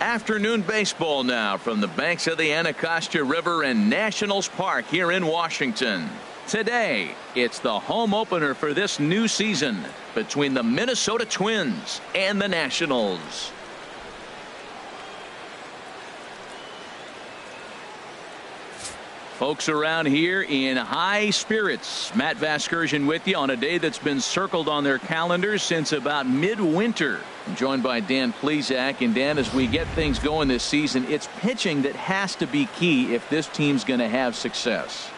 Afternoon baseball now from the banks of the Anacostia River and Nationals Park here in Washington. Today, it's the home opener for this new season between the Minnesota Twins and the Nationals. Folks around here in high spirits. Matt Vasgersian with you on a day that's been circled on their calendars since about midwinter. I'm joined by Dan Plesac. And Dan, as we get things going this season, it's pitching that has to be key if this team's going to have success.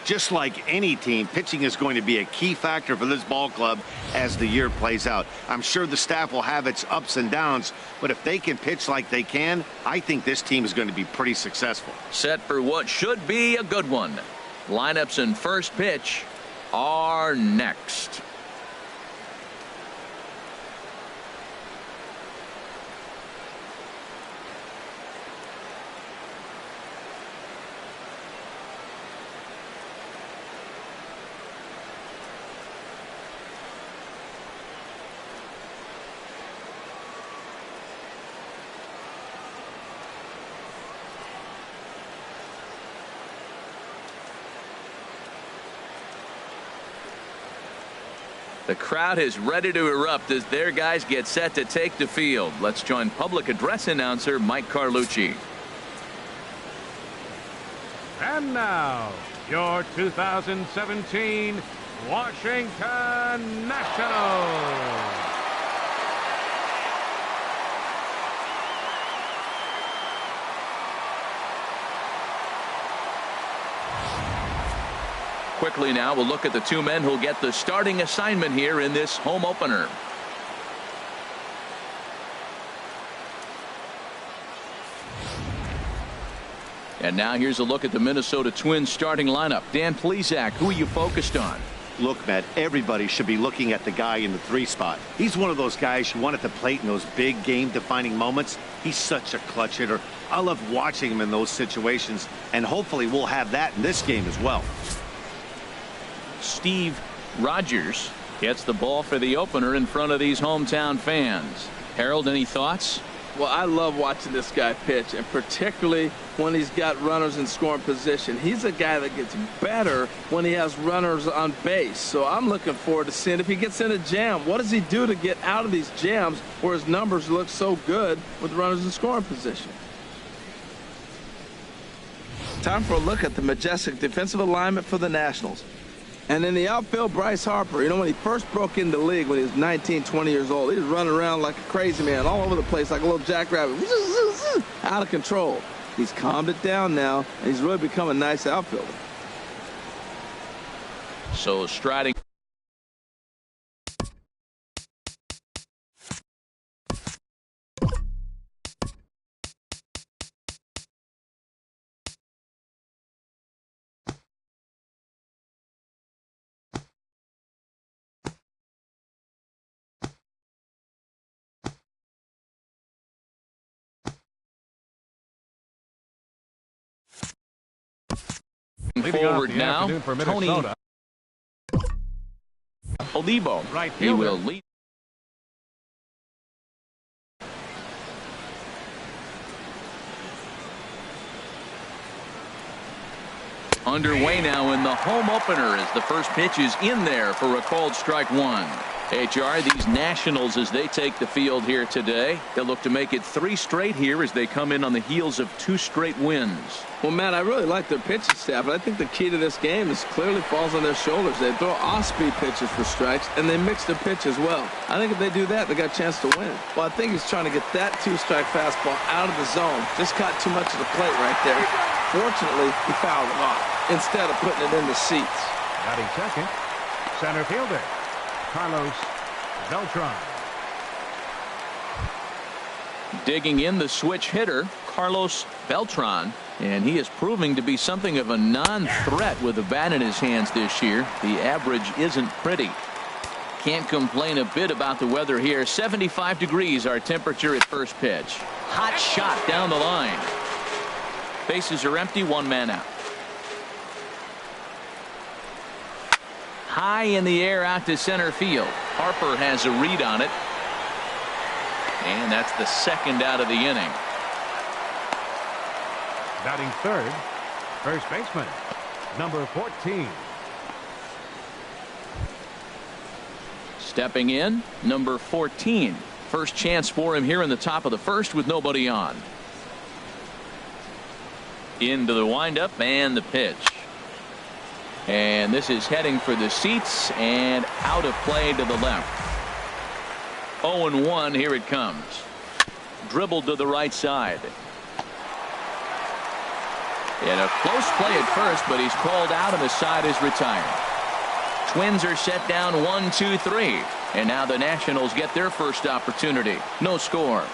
Just like any team, pitching is going to be a key factor for this ball club as the year plays out. I'm sure the staff will have its ups and downs, but if they can pitch like they can, I think this team is going to be pretty successful. Set for what should be a good one. Lineups and first pitch are next. The crowd is ready to erupt as their guys get set to take the field. Let's join public address announcer Mike Carlucci. And now, your 2017 Washington Nationals. Quickly now, we'll look at the two men who'll get the starting assignment here in this home opener. And now here's a look at the Minnesota Twins starting lineup. Dan Plesac, who are you focused on? Look, Matt, everybody should be looking at the guy in the 3 spot. He's one of those guys you want at the plate in those big game-defining moments. He's such a clutch hitter. I love watching him in those situations, and hopefully we'll have that in this game as well. Steve Rogers gets the ball for the opener in front of these hometown fans. Harold, any thoughts? Well, I love watching this guy pitch, and particularly when he's got runners in scoring position. He's a guy that gets better when he has runners on base. So I'm looking forward to seeing if he gets in a jam. What does he do to get out of these jams where his numbers look so good with runners in scoring position? Time for a look at the majestic defensive alignment for the Nationals. And in the outfield, Bryce Harper, you know, when he first broke into the league when he was 19, 20 years old, he was running around like a crazy man all over the place like a little jackrabbit, out of control. He's calmed it down now, and he's really become a nice outfielder. So striding. Forward now, Tony Olivo. Right he will lead. Underway now in the home opener as the first pitch is in there for a called strike one. HR, these Nationals, as they take the field here today, they'll look to make it 3 straight here as they come in on the heels of 2 straight wins. Well, Matt, I really like their pitching staff, but I think the key to this game is clearly falls on their shoulders. They throw off-speed pitches for strikes, and they mix their pitch as well. I think if they do that, they got a chance to win. Well, I think he's trying to get that 2-strike fastball out of the zone. Just caught too much of the plate right there. Fortunately, he fouled it off instead of putting it in the seats. Batting second, center fielder, Carlos Beltran. Digging in the switch hitter, Carlos Beltran, and he is proving to be something of a non-threat with the bat in his hands this year. The average isn't pretty. Can't complain a bit about the weather here. 75 degrees our temperature at first pitch. Hot shot down the line. Bases are empty, 1 man out. High in the air out to center field. Harper has a read on it. And that's the second out of the inning. Batting third, first baseman, number 14. Stepping in, number 14. First chance for him here in the top of the first with nobody on. Into the windup and the pitch. And this is heading for the seats and out of play to the left. 0-1, here it comes. Dribbled to the right side. In a close play at first, but he's called out and the side is retired. Twins are set down 1-2-3. And now the Nationals get their first opportunity. No score.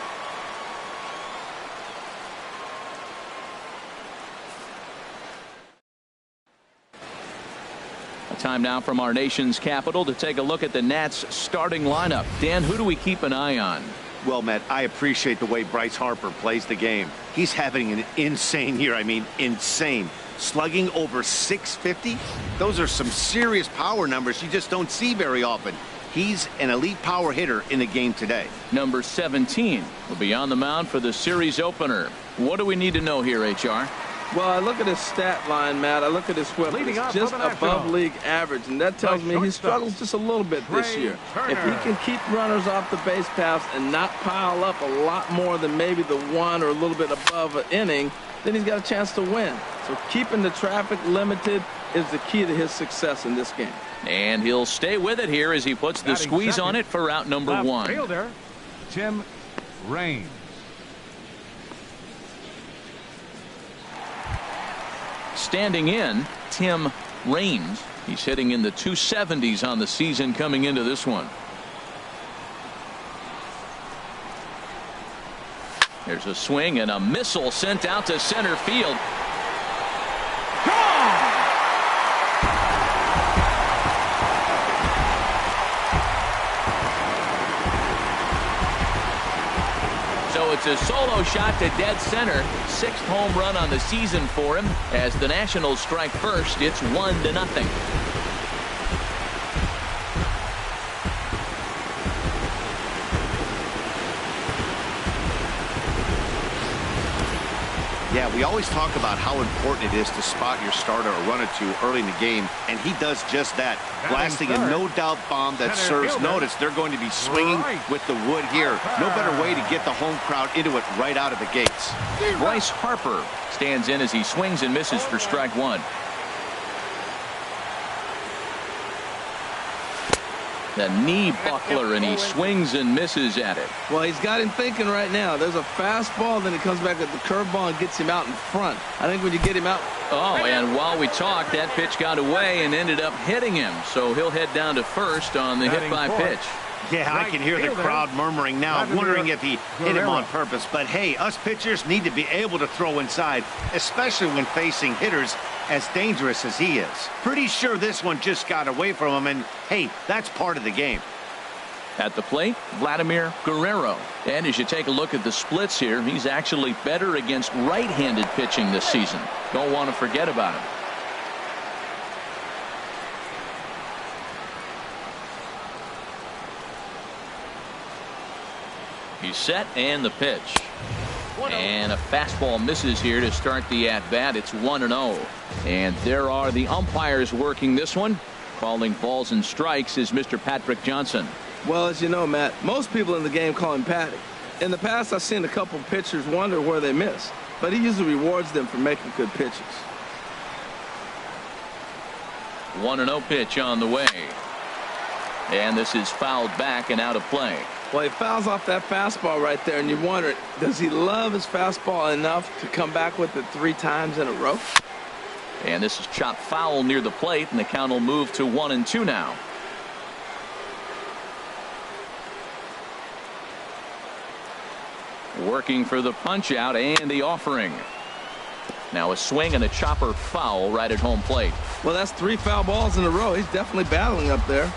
A time now from our nation's capital to take a look at the Nats starting lineup. Dan, who do we keep an eye on? Well, Matt, I appreciate the way Bryce Harper plays the game. He's having an insane year. I mean, insane. Slugging over 650. Those are some serious power numbers you just don't see very often. He's an elite power hitter in the game today. Number 17 will be on the mound for the series opener. What do we need to know here, HR? Well, I look at his stat line, Matt. I look at his whip. It's just above league average, and that tells me he struggles just a little bit this year. If he can keep runners off the base paths and not pile up a lot more than maybe the one or a little bit above an inning, then he's got a chance to win. So keeping the traffic limited is the key to his success in this game. And he'll stay with it here as he puts the squeeze on it for out number one. Fielder, Tim Raines. Standing in, Tim Raines. He's hitting in the 270s on the season coming into this one. There's a swing and a missile sent out to center field. So it's a solo shot to dead center. Sixth home run on the season for him. As the Nationals strike first, it's 1-0. Yeah, we always talk about how important it is to spot your starter or run or two early in the game, and he does just that. Blasting a no-doubt bomb that serves notice. They're going to be swinging with the wood here. No better way to get the home crowd into it right out of the gates. Bryce Harper stands in as he swings and misses for strike one. The knee buckler, and he swings and misses at it. Well, he's got him thinking right now. There's a fastball, then he comes back at the curveball and gets him out in front. I think when you get him out. Oh, and while we talked, that pitch got away and ended up hitting him. So he'll head down to first on the hit by pitch. Yeah, I can hear the crowd murmuring now. I'm wondering if he hit him on purpose. But, hey, us pitchers need to be able to throw inside, especially when facing hitters as dangerous as he is. Pretty sure this one just got away from him, and, hey, that's part of the game. At the plate, Vladimir Guerrero. And as you take a look at the splits here, he's actually better against right-handed pitching this season. Don't want to forget about him. He's set, and the pitch. And a fastball misses here to start the at-bat. It's 1-0. And there are the umpires working this one. Calling balls and strikes is Mr. Patrick Johnson. Well, as you know, Matt, most people in the game call him Patty. In the past, I've seen a couple pitchers wonder where they miss, but he usually rewards them for making good pitches. 1-0 pitch on the way. And this is fouled back and out of play. Well, he fouls off that fastball right there, and you wonder, does he love his fastball enough to come back with it 3 times in a row? And this is chopped foul near the plate, and the count will move to 1-2 now. Working for the punch out and the offering. Now a swing and a chopper foul right at home plate. Well, that's 3 foul balls in a row. He's definitely battling up there.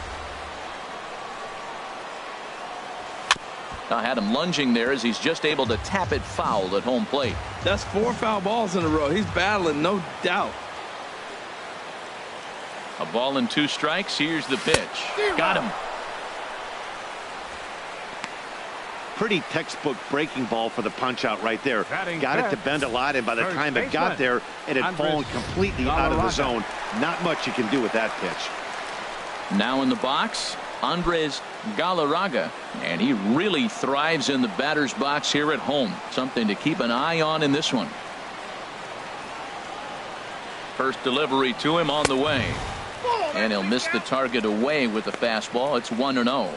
I had him lunging there as he's just able to tap it foul at home plate. That's 4 foul balls in a row. He's battling, no doubt. A ball and 2 strikes. Here's the pitch. Got him. Pretty textbook breaking ball for the punch out right there. Got it to bend a lot, and by the time it got there, it had fallen completely out of the zone. Not much you can do with that pitch. Now in the box, Andres Galarraga, and he really thrives in the batter's box here at home. Something to keep an eye on in this one. First delivery to him on the way, and he'll miss the target away with the fastball. It's 1-0.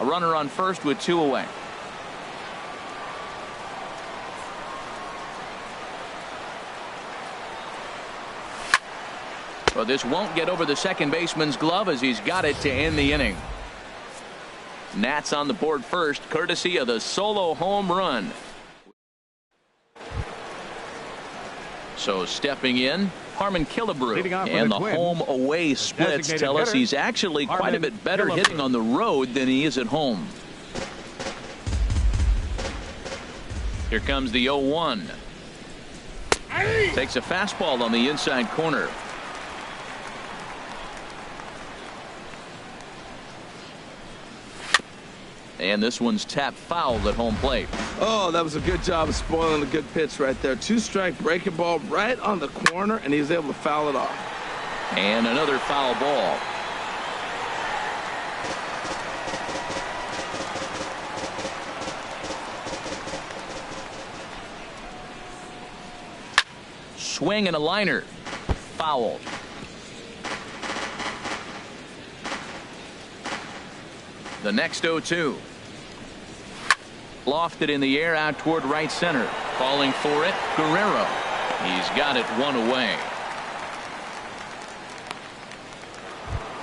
A runner on first with 2 away. Well, this won't get over the second baseman's glove as he's got it to end the inning. Nats on the board first, courtesy of the solo home run. So stepping in, Harmon Killebrew, and the home-away splits tell us he's actually quite a bit better hitting on the road than he is at home. Here comes the 0-1. Takes a fastball on the inside corner. And this one's tapped foul at home plate. Oh, that was a good job of spoiling a good pitch right there. 2-strike breaking ball right on the corner, and he was able to foul it off. And another foul ball. Swing and a liner. Fouled. The next 0-2. Lofted in the air out toward right center. Calling for it, Guerrero. He's got it 1 away.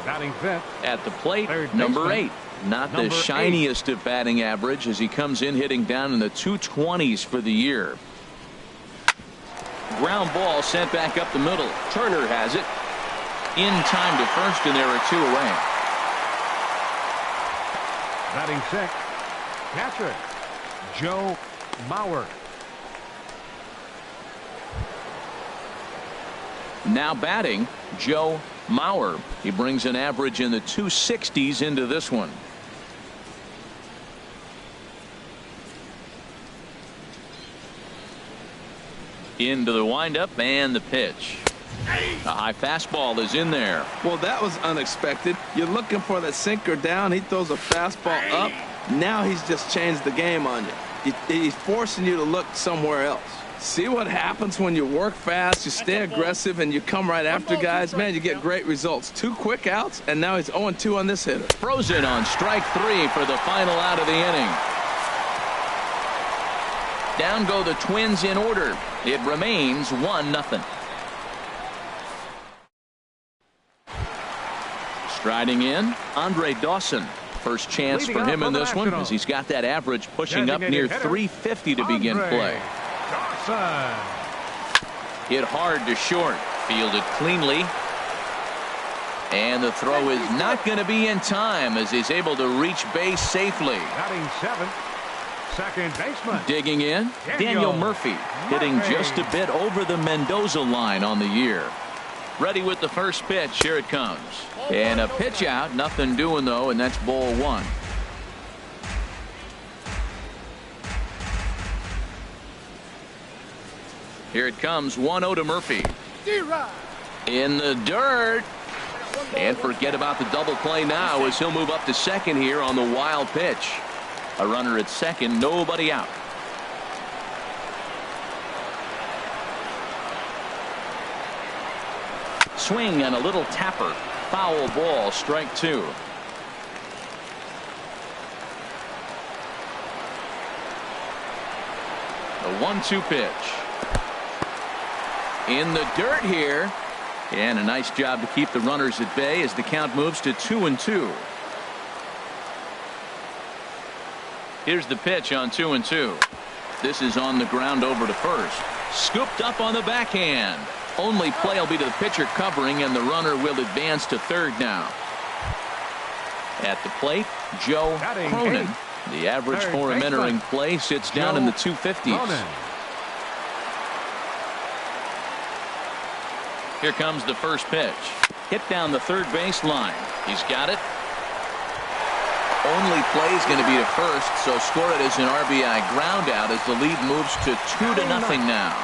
Batting fifth. At the plate, number 8. Not the shiniest of batting average as he comes in hitting down in the 220s for the year. Ground ball sent back up the middle. Turner has it. In time to first, and there are 2 away. Batting sixth, catcher, Joe Mauer. Now batting, Joe Mauer. He brings an average in the 260s into this one. Into the windup and the pitch. A high fastball is in there. Well, that was unexpected. You're looking for that sinker down. He throws a fastball up. Now he's just changed the game on you. He's forcing you to look somewhere else. See what happens when you work fast, you stay aggressive, and you come right after guys. Man, you get great results. 2 quick outs, and now he's 0-2 on this hitter. Frozen on strike 3 for the final out of the inning. Down go the Twins in order. It remains 1-0. Striding in, Andre Dawson. First chance for him in this one as he's got that average pushing up near 350 to begin play. Dawson. Hit hard to short. Fielded cleanly. And the throw is not going to be in time as he's able to reach base safely. Batting seventh, second baseman. Digging in, Daniel Murphy. Hitting just a bit over the Mendoza line on the year. Ready with the first pitch. Here it comes. And a pitch out. Nothing doing, though, and that's ball 1. Here it comes. 1-0 to Murphy. In the dirt. And forget about the double play now as he'll move up to second here on the wild pitch. A runner at second. Nobody out. Swing and a little tapper. Foul ball, strike 2. The 1-2 pitch. In the dirt here. And a nice job to keep the runners at bay as the count moves to 2-2. Here's the pitch on 2-2. This is on the ground over to first. Scooped up on the backhand. Only play will be to the pitcher covering, and the runner will advance to third now. At the plate, Joe Cronin. The average for him entering play sits down in the 250s. Here comes the first pitch. Hit down the third base line. He's got it. Only play is going to be to first, so score it as an RBI ground out as the lead moves to 2-0 now.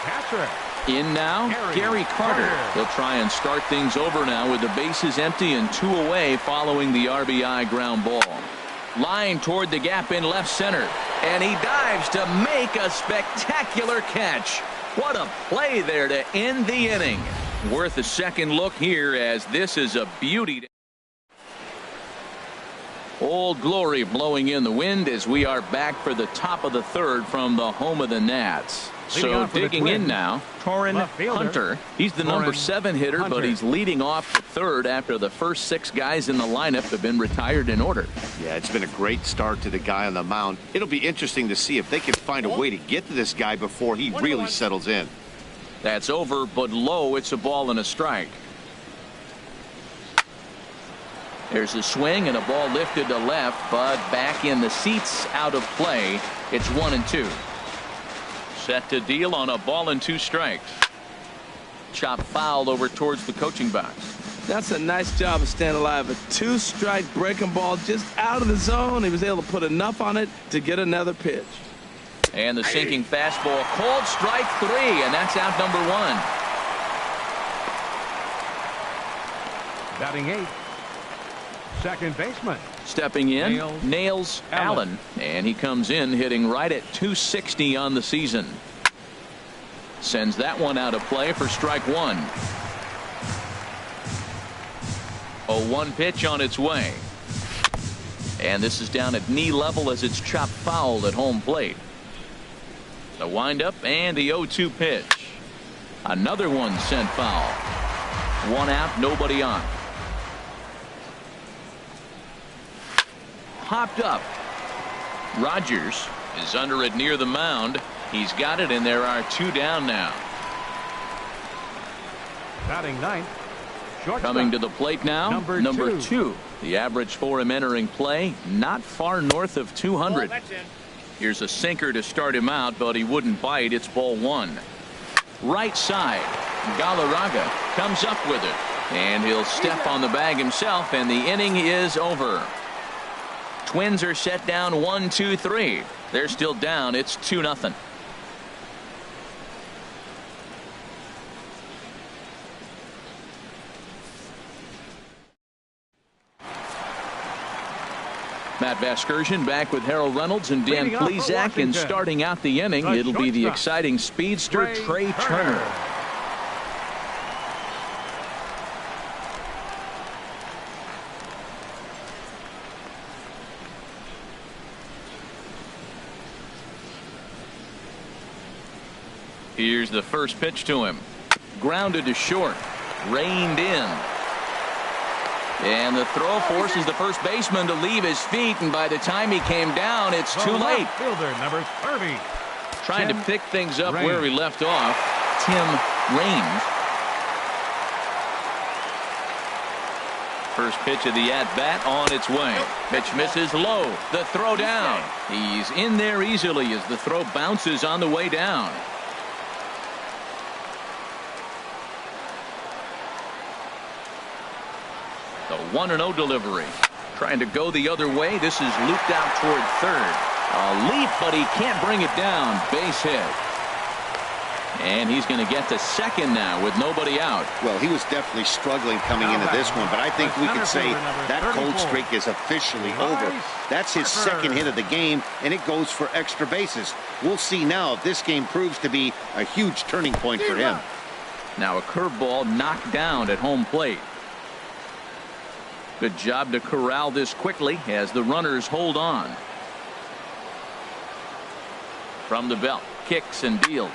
Catcher. In now, Gary Carter. He'll try and start things over now with the bases empty and 2 away following the RBI ground ball. Line toward the gap in left center, and he dives to make a spectacular catch. What a play there to end the inning. Worth a second look here, as this is a beauty. Old Glory blowing in the wind as we are back for the top of the third from the home of the Nats. So digging in now, Torrin Hunter. He's the number 7 hitter, but he's leading off the third after the first 6 guys in the lineup have been retired in order. Yeah, it's been a great start to the guy on the mound. It'll be interesting to see if they can find a way to get to this guy before he really settles in. That's over, but low. It's a ball and a strike. There's a swing and a ball lifted to left, but back in the seats, out of play. It's 1-2. Set to deal on a ball and 2 strikes. Chop foul over towards the coaching box. That's a nice job of staying alive. A 2-strike breaking ball just out of the zone. He was able to put enough on it to get another pitch. And the sinking fastball called strike 3, and that's out number 1. Batting 8. Second baseman. Stepping in, Nails Allen, and he comes in hitting right at 260 on the season. Sends that one out of play for strike 1. 0-1 pitch on its way. And this is down at knee level as it's chopped foul at home plate. The windup and the 0-2 pitch. Another one sent foul. 1 out, nobody on. Popped up. Rogers is under it near the mound. He's got it, and there are 2 down now. Batting 9th. Shortstop. Coming to the plate now, number 2. The average for him entering play, not far north of 200. Here's a sinker to start him out, but he wouldn't bite. It's ball 1. Right side. Galarraga comes up with it, and he'll step on the bag himself, and the inning is over. Twins are set down 1-2-3. They're still down. It's 2-0. Matt Vasgersian back with Harold Reynolds and Dan Plesac, and starting out the inning, it'll be the exciting speedster Trey Turner. Here's the first pitch to him. Grounded to short. Reined in. And the throw forces the first baseman to leave his feet, and by the time he came down, it's too late. Fielder number 30. Trying to pick things up where he left off. Tim Raines. First pitch of the at-bat on its way. Pitch misses low. The throw down. He's in there easily as the throw bounces on the way down. The 1-0 delivery. Trying to go the other way. This is looped out toward third. A leap, but he can't bring it down. Base hit. And he's going to get to second now with nobody out. Well, he was definitely struggling coming into this one, but I think we can say that cold streak is officially over. That's his second hit of the game, and it goes for extra bases. We'll see now if this game proves to be a huge turning point for him. Now a curveball knocked down at home plate. Good job to corral this quickly as the runners hold on. From the belt, kicks and deals.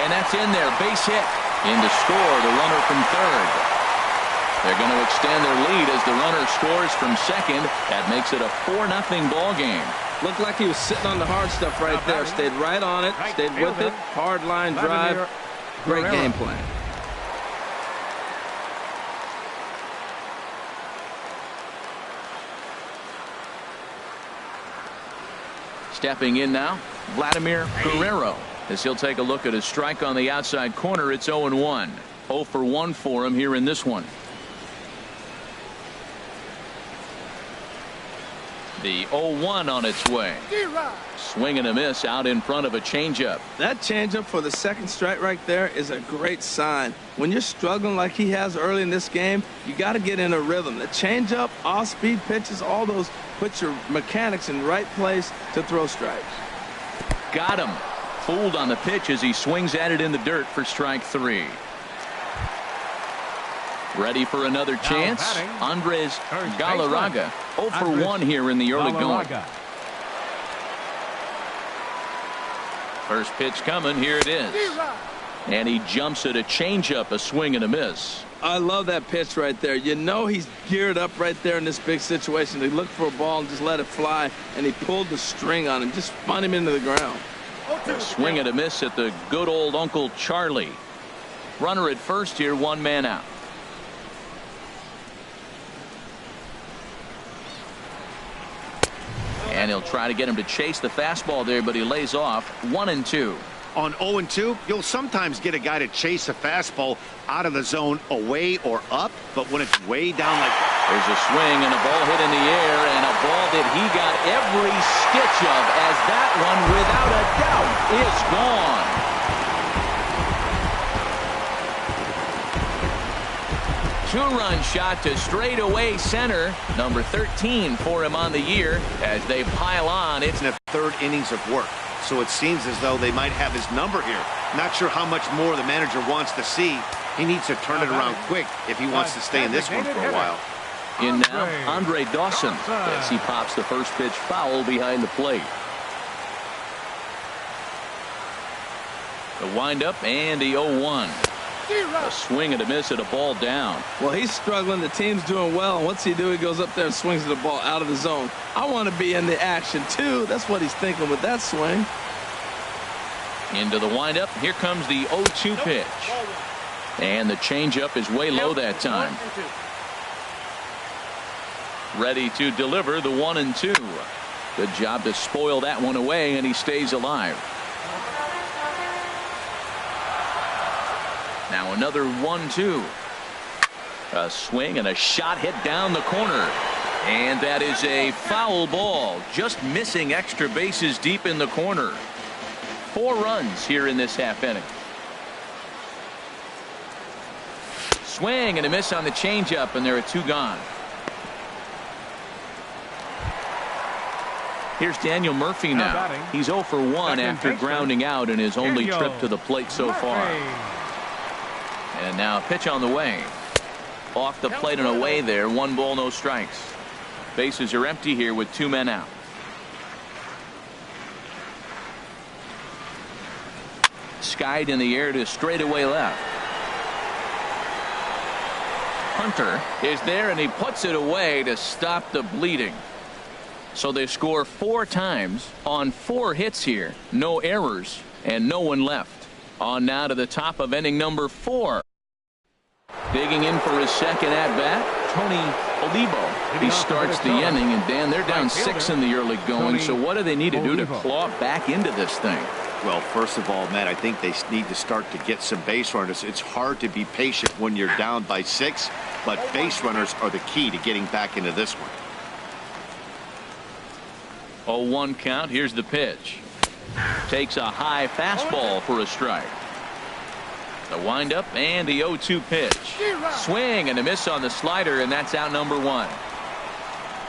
And that's in there, base hit. In to score the runner from third. They're going to extend their lead as the runner scores from second. That makes it a 4-0 ball game. Looked like he was sitting on the hard stuff right there. Stayed right on it, stayed with it. Hard line drive. Great game plan. Stepping in now, Vladimir Guerrero, as he'll take a look at his strike on the outside corner. It's 0-1. 0 for 1 for him here in this one. The 0-1 on its way. Swing and a miss out in front of a changeup. That changeup for the second strike right there is a great sign. When you're struggling like he has early in this game, you got to get in a rhythm. The changeup, off-speed pitches, all those put your mechanics in the right place to throw strikes. Got him. Fooled on the pitch as he swings at it in the dirt for strike 3. Ready for another chance. Andres Galarraga 0 for 1 here in the early going. First pitch coming. Here it is. And he jumps at a changeup, a swing and a miss. I love that pitch right there. You know he's geared up right there in this big situation. He looked for a ball and just let it fly, and he pulled the string on him, just spun him into the ground. A swing and a miss at the good old Uncle Charlie. Runner at first here, 1 man out. And he'll try to get him to chase the fastball there, but he lays off. 1-2. On 0-2, you'll sometimes get a guy to chase a fastball out of the zone away or up, but when it's way down like that. There's a swing and a ball hit in the air, and a ball that he got every stitch of, as that one, without a doubt, is gone. Two-run shot to straightaway center. Number 13 for him on the year as they pile on. It's in the 3rd innings of work, so it seems as though they might have his number here. Not sure how much more the manager wants to see. He needs to turn it around quick if he wants to stay in this one for a while. In now, Andre Dawson as he pops the first pitch foul behind the plate. The windup and the 0-1. A swing and a miss at a ball down. Well, he's struggling. The team's doing well. And what's he do? He goes up there and swings the ball out of the zone. I want to be in the action, too. That's what he's thinking with that swing. Into the windup. Here comes the 0-2 pitch. And the changeup is way low that time. Ready to deliver the 1-2. Good job to spoil that one away, and he stays alive. Now another 1-2. A swing and a shot hit down the corner. And that is a foul ball. Just missing extra bases deep in the corner. 4 runs here in this half inning. Swing and a miss on the changeup, and there are 2 gone. Here's Daniel Murphy now. He's 0 for 1 after grounding out in his only trip to the plate so far. And now a pitch on the way. Off the plate and away there. 1 ball, no strikes. Bases are empty here with 2 men out. Skied in the air to straightaway left. Hunter is there, and he puts it away to stop the bleeding. So they score 4 times on 4 hits here. No errors and no one left. On now to the top of inning number 4. Digging in for his second at-bat, Tony Olivo. He starts the inning, and Dan, they're down 6 in the early going, so what do they need to do to claw back into this thing? Well, first of all, Matt, I think they need to start to get some base runners. It's hard to be patient when you're down by 6, but base runners are the key to getting back into this one. 0-1 count. Here's the pitch. Takes a high fastball for a strike. The windup and the 0-2 pitch. Swing and a miss on the slider, and that's out number 1.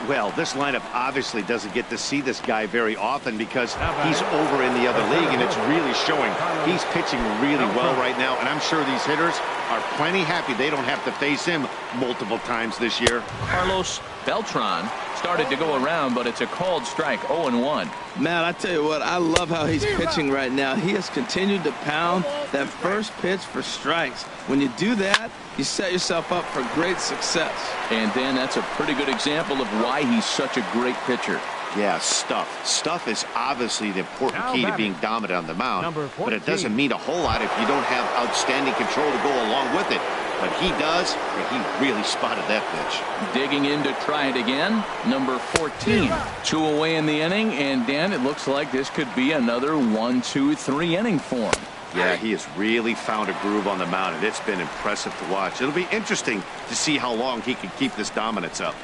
Well, this lineup obviously doesn't get to see this guy very often because he's over in the other league, and it's really showing. He's pitching really well right now, and I'm sure these hitters are plenty happy they don't have to face him multiple times this year. Carlos Beltran started to go around, but it's a called strike. 0-1. Matt, I tell you what, I love how he's pitching right now. He has continued to pound that first pitch for strikes. When you do that, you set yourself up for great success. And Dan, that's a pretty good example of why he's such a great pitcher. Yeah, stuff. Stuff is obviously the important key to being dominant on the mound, but it doesn't mean a whole lot if you don't have outstanding control to go along with it. But he does, and he really spotted that pitch. Digging in to try it again, number 14. 2 away in the inning, and Dan, it looks like this could be another 1-2-3 inning for him. Yeah, he has really found a groove on the mound, and it's been impressive to watch. It'll be interesting to see how long he can keep this dominance up.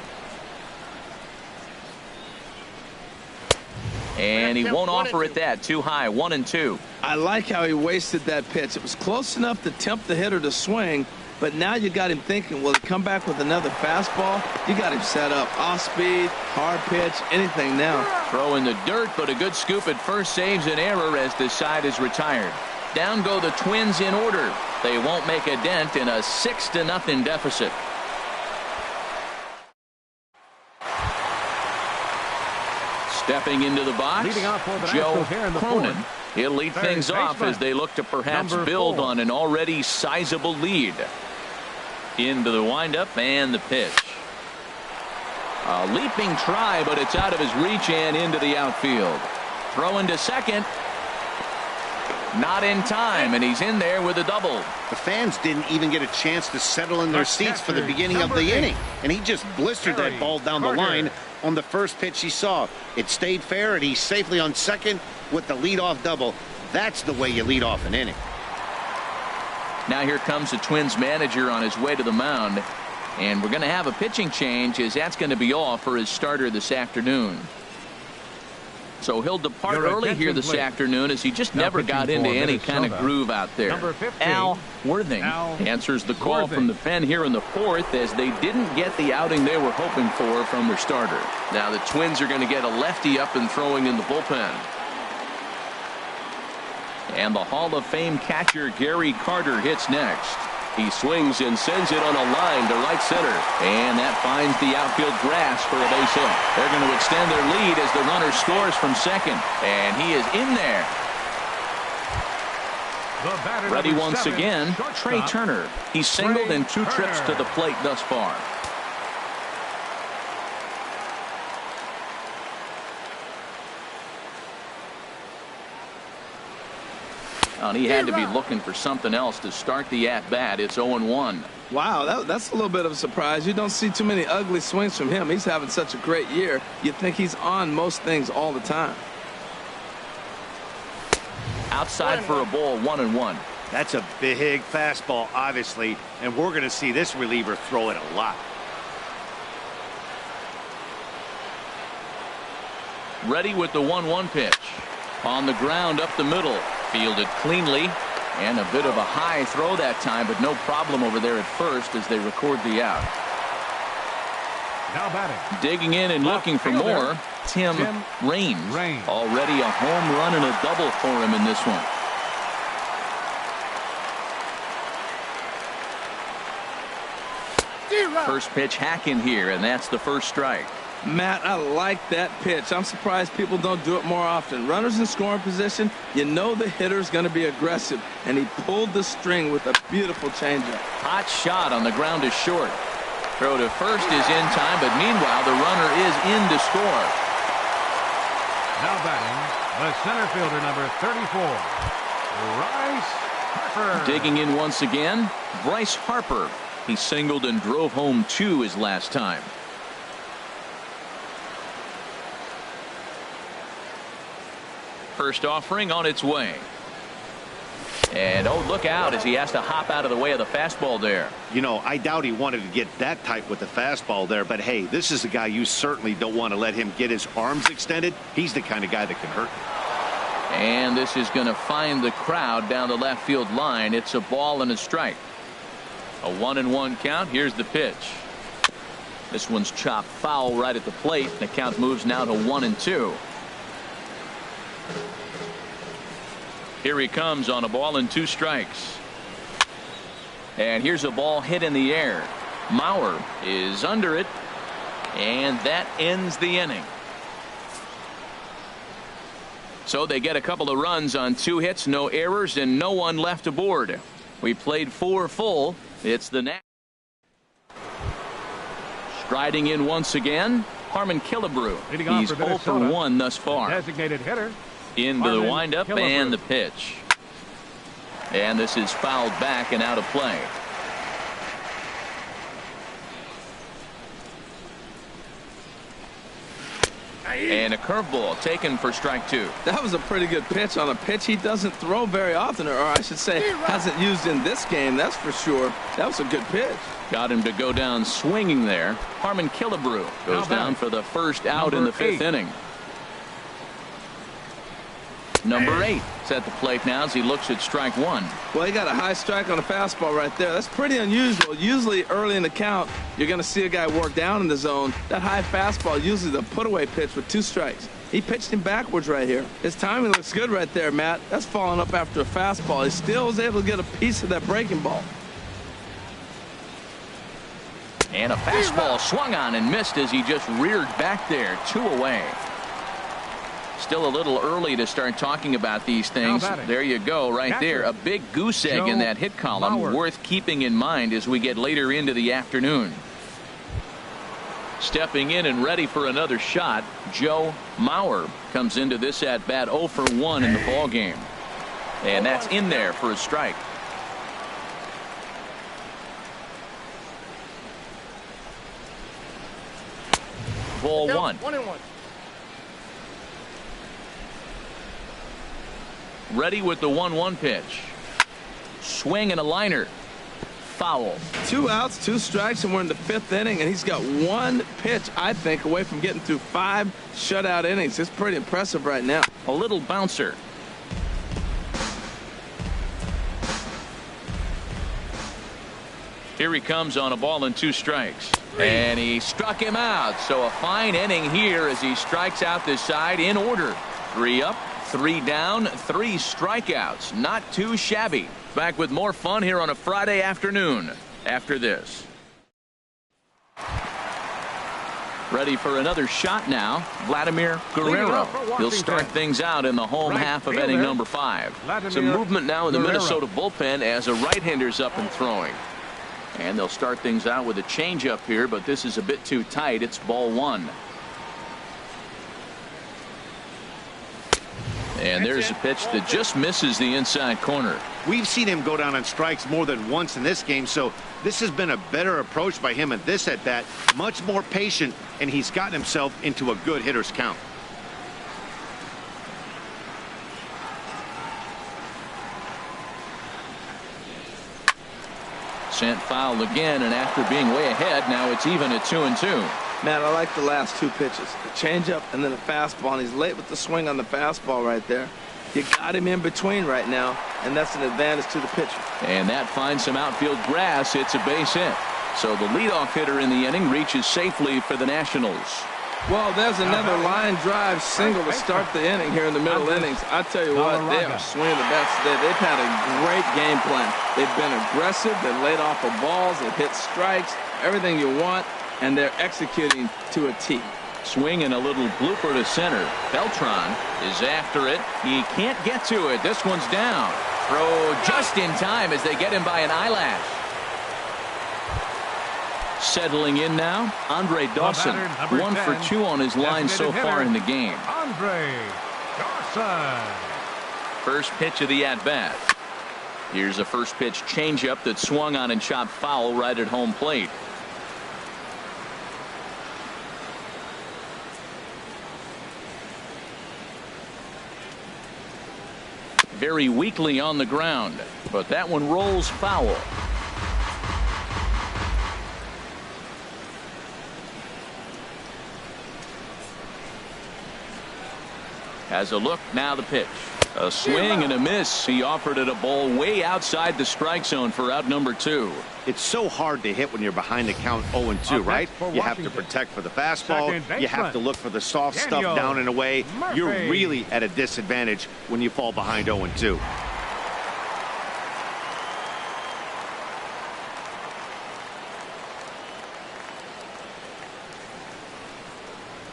And he won't offer it that. Too high. 1-2. I like how he wasted that pitch. It was close enough to tempt the hitter to swing, but now you got him thinking, will he come back with another fastball? You got him set up. Off speed, hard pitch, anything now. Throw in the dirt, but a good scoop at first saves an error as the side is retired. Down go the Twins in order. They won't make a dent in a 6-0 deficit. Stepping into the box, Joe Cronin. He'll lead things off as they look to perhaps build on an already sizable lead. Into the windup and the pitch. A leaping try, but it's out of his reach and into the outfield. Throw into second. Not in time, and he's in there with a double. The fans didn't even get a chance to settle in their seats for the beginning of the inning, and he just blistered that ball down the line on the first pitch he saw. It stayed fair, and he's safely on second with the leadoff double. That's the way you lead off an inning. Now here comes the Twins manager on his way to the mound, and we're going to have a pitching change as that's going to be all for his starter this afternoon. So he'll depart early here this afternoon as he just never got into any kind of groove out there. Al Worthing answers the call from the pen here in the fourth as they didn't get the outing they were hoping for from their starter. Now the Twins are going to get a lefty up and throwing in the bullpen. And the Hall of Fame catcher Gary Carter hits next. He swings and sends it on a line to right center. And that finds the outfield grass for a base hit. They're going to extend their lead as the runner scores from second. And he is in there. Ready once again, Trey Turner. He's singled in 2 trips to the plate thus far. And he had to be looking for something else to start the at-bat. It's 0-1. Wow, that's a little bit of a surprise. You don't see too many ugly swings from him. He's having such a great year. You think he's on most things all the time. Outside for a ball, 1-1. That's a big fastball, obviously, and we're going to see this reliever throw it a lot. Ready with the 1-1 pitch. On the ground up the middle. Fielded cleanly, and a bit of a high throw that time, but no problem over there at first as they record the out. Now batting. Digging in and looking for more, Tim Raines. Already a home run and a double for him in this one. First pitch hacking here, and that's the first strike. Matt, I like that pitch. I'm surprised people don't do it more often. Runners in scoring position, you know the hitter's going to be aggressive, and he pulled the string with a beautiful changeup. Hot shot on the ground is short. Throw to first is in time, but meanwhile the runner is in to score. Now batting, the center fielder, number 34, Bryce Harper. Digging in once again, Bryce Harper. He singled and drove home 2 his last time. First offering on its way. And oh, look out as he has to hop out of the way of the fastball there. You know, I doubt he wanted to get that tight with the fastball there, but hey, this is a guy you certainly don't want to let him get his arms extended. He's the kind of guy that can hurt. And this is going to find the crowd down the left field line. It's a ball and a strike. A 1-1 count. Here's the pitch. This one's chopped foul right at the plate. The count moves now to 1-2. Here he comes on a ball and 2 strikes. And here's a ball hit in the air. Mauer is under it, and that ends the inning. So they get a couple of runs on 2 hits, no errors, and no one left aboard. We played 4 full. It's the next. Striding in once again, Harmon Killebrew. He's 0 for 1 thus far. Designated hitter. Into the windup and the pitch. And this is fouled back and out of play. And a curveball taken for strike 2. That was a pretty good pitch on a pitch he doesn't throw very often, or I should say hasn't used in this game, that's for sure. That was a good pitch. Got him to go down swinging there. Harmon Killebrew goes down for the first out in the 5th inning. Number 8 is at the plate now as he looks at strike one. Well, he got a high strike on a fastball right there. That's pretty unusual. Usually early in the count, you're going to see a guy work down in the zone. That high fastball, usually the put-away pitch with 2 strikes. He pitched him backwards right here. His timing looks good right there, Matt. That's following up after a fastball. He still was able to get a piece of that breaking ball. And a fastball swung on and missed as he just reared back there. 2 away. Still a little early to start talking about these things. There you go right there. A big goose egg in that hit column worth keeping in mind as we get later into the afternoon. Stepping in and ready for another shot, Joe Mauer comes into this at bat 0 for 1 in the ball game. And that's in there for a strike. Ball 1. 1-1. Ready with the 1-1 pitch. Swing and a liner. Foul. 2 outs, 2 strikes, and we're in the 5th inning, and he's got 1 pitch, I think, away from getting through 5 shutout innings. It's pretty impressive right now. A little bouncer. Here he comes on a ball and 2 strikes. And he struck him out. So a fine inning here as he strikes out this side in order. 3 up, 3 down, 3 strikeouts. Not too shabby. Back with more fun here on a Friday afternoon after this. Ready for another shot now, Vladimir Guerrero. He'll start things out in the home half of inning number 5. Some movement now in the Minnesota bullpen as a right-hander's up and throwing. And they'll start things out with a changeup here, but this is a bit too tight. It's ball 1. And there's a pitch that just misses the inside corner. We've seen him go down on strikes more than once in this game, so this has been a better approach by him at this at-bat. Much more patient, and he's gotten himself into a good hitter's count. Sent foul again, and after being way ahead, now it's even at 2-2. Man, I like the last 2 pitches. The changeup and then a fastball, and he's late with the swing on the fastball right there. You got him in between right now, and that's an advantage to the pitcher. And that finds some outfield grass. It's a base hit. So the leadoff hitter in the inning reaches safely for the Nationals. Well, there's another line drive single to start the inning here in the middle innings. I tell you what, they are swinging the bats today. They've had a great game plan. They've been aggressive. They've laid off of balls. They've hit strikes, everything you want, and they're executing to a T. Swing and a little blooper to center. Beltran is after it. He can't get to it. This one's down. Throw just in time as they get him by an eyelash. Settling in now, Andre Dawson. 1 for 2 on his line so far in the game. Andre Dawson. First pitch of the at-bat. Here's a first pitch changeup that swung on and chopped foul right at home plate. Very weakly on the ground, but that one rolls foul. Has a look, now the pitch. A swing and a miss. He offered it a ball way outside the strike zone for out number 2. It's so hard to hit when you're behind the count 0-2, right? You have to protect for the fastball. You have to look for the soft stuff down and away. You're really at a disadvantage when you fall behind 0-2.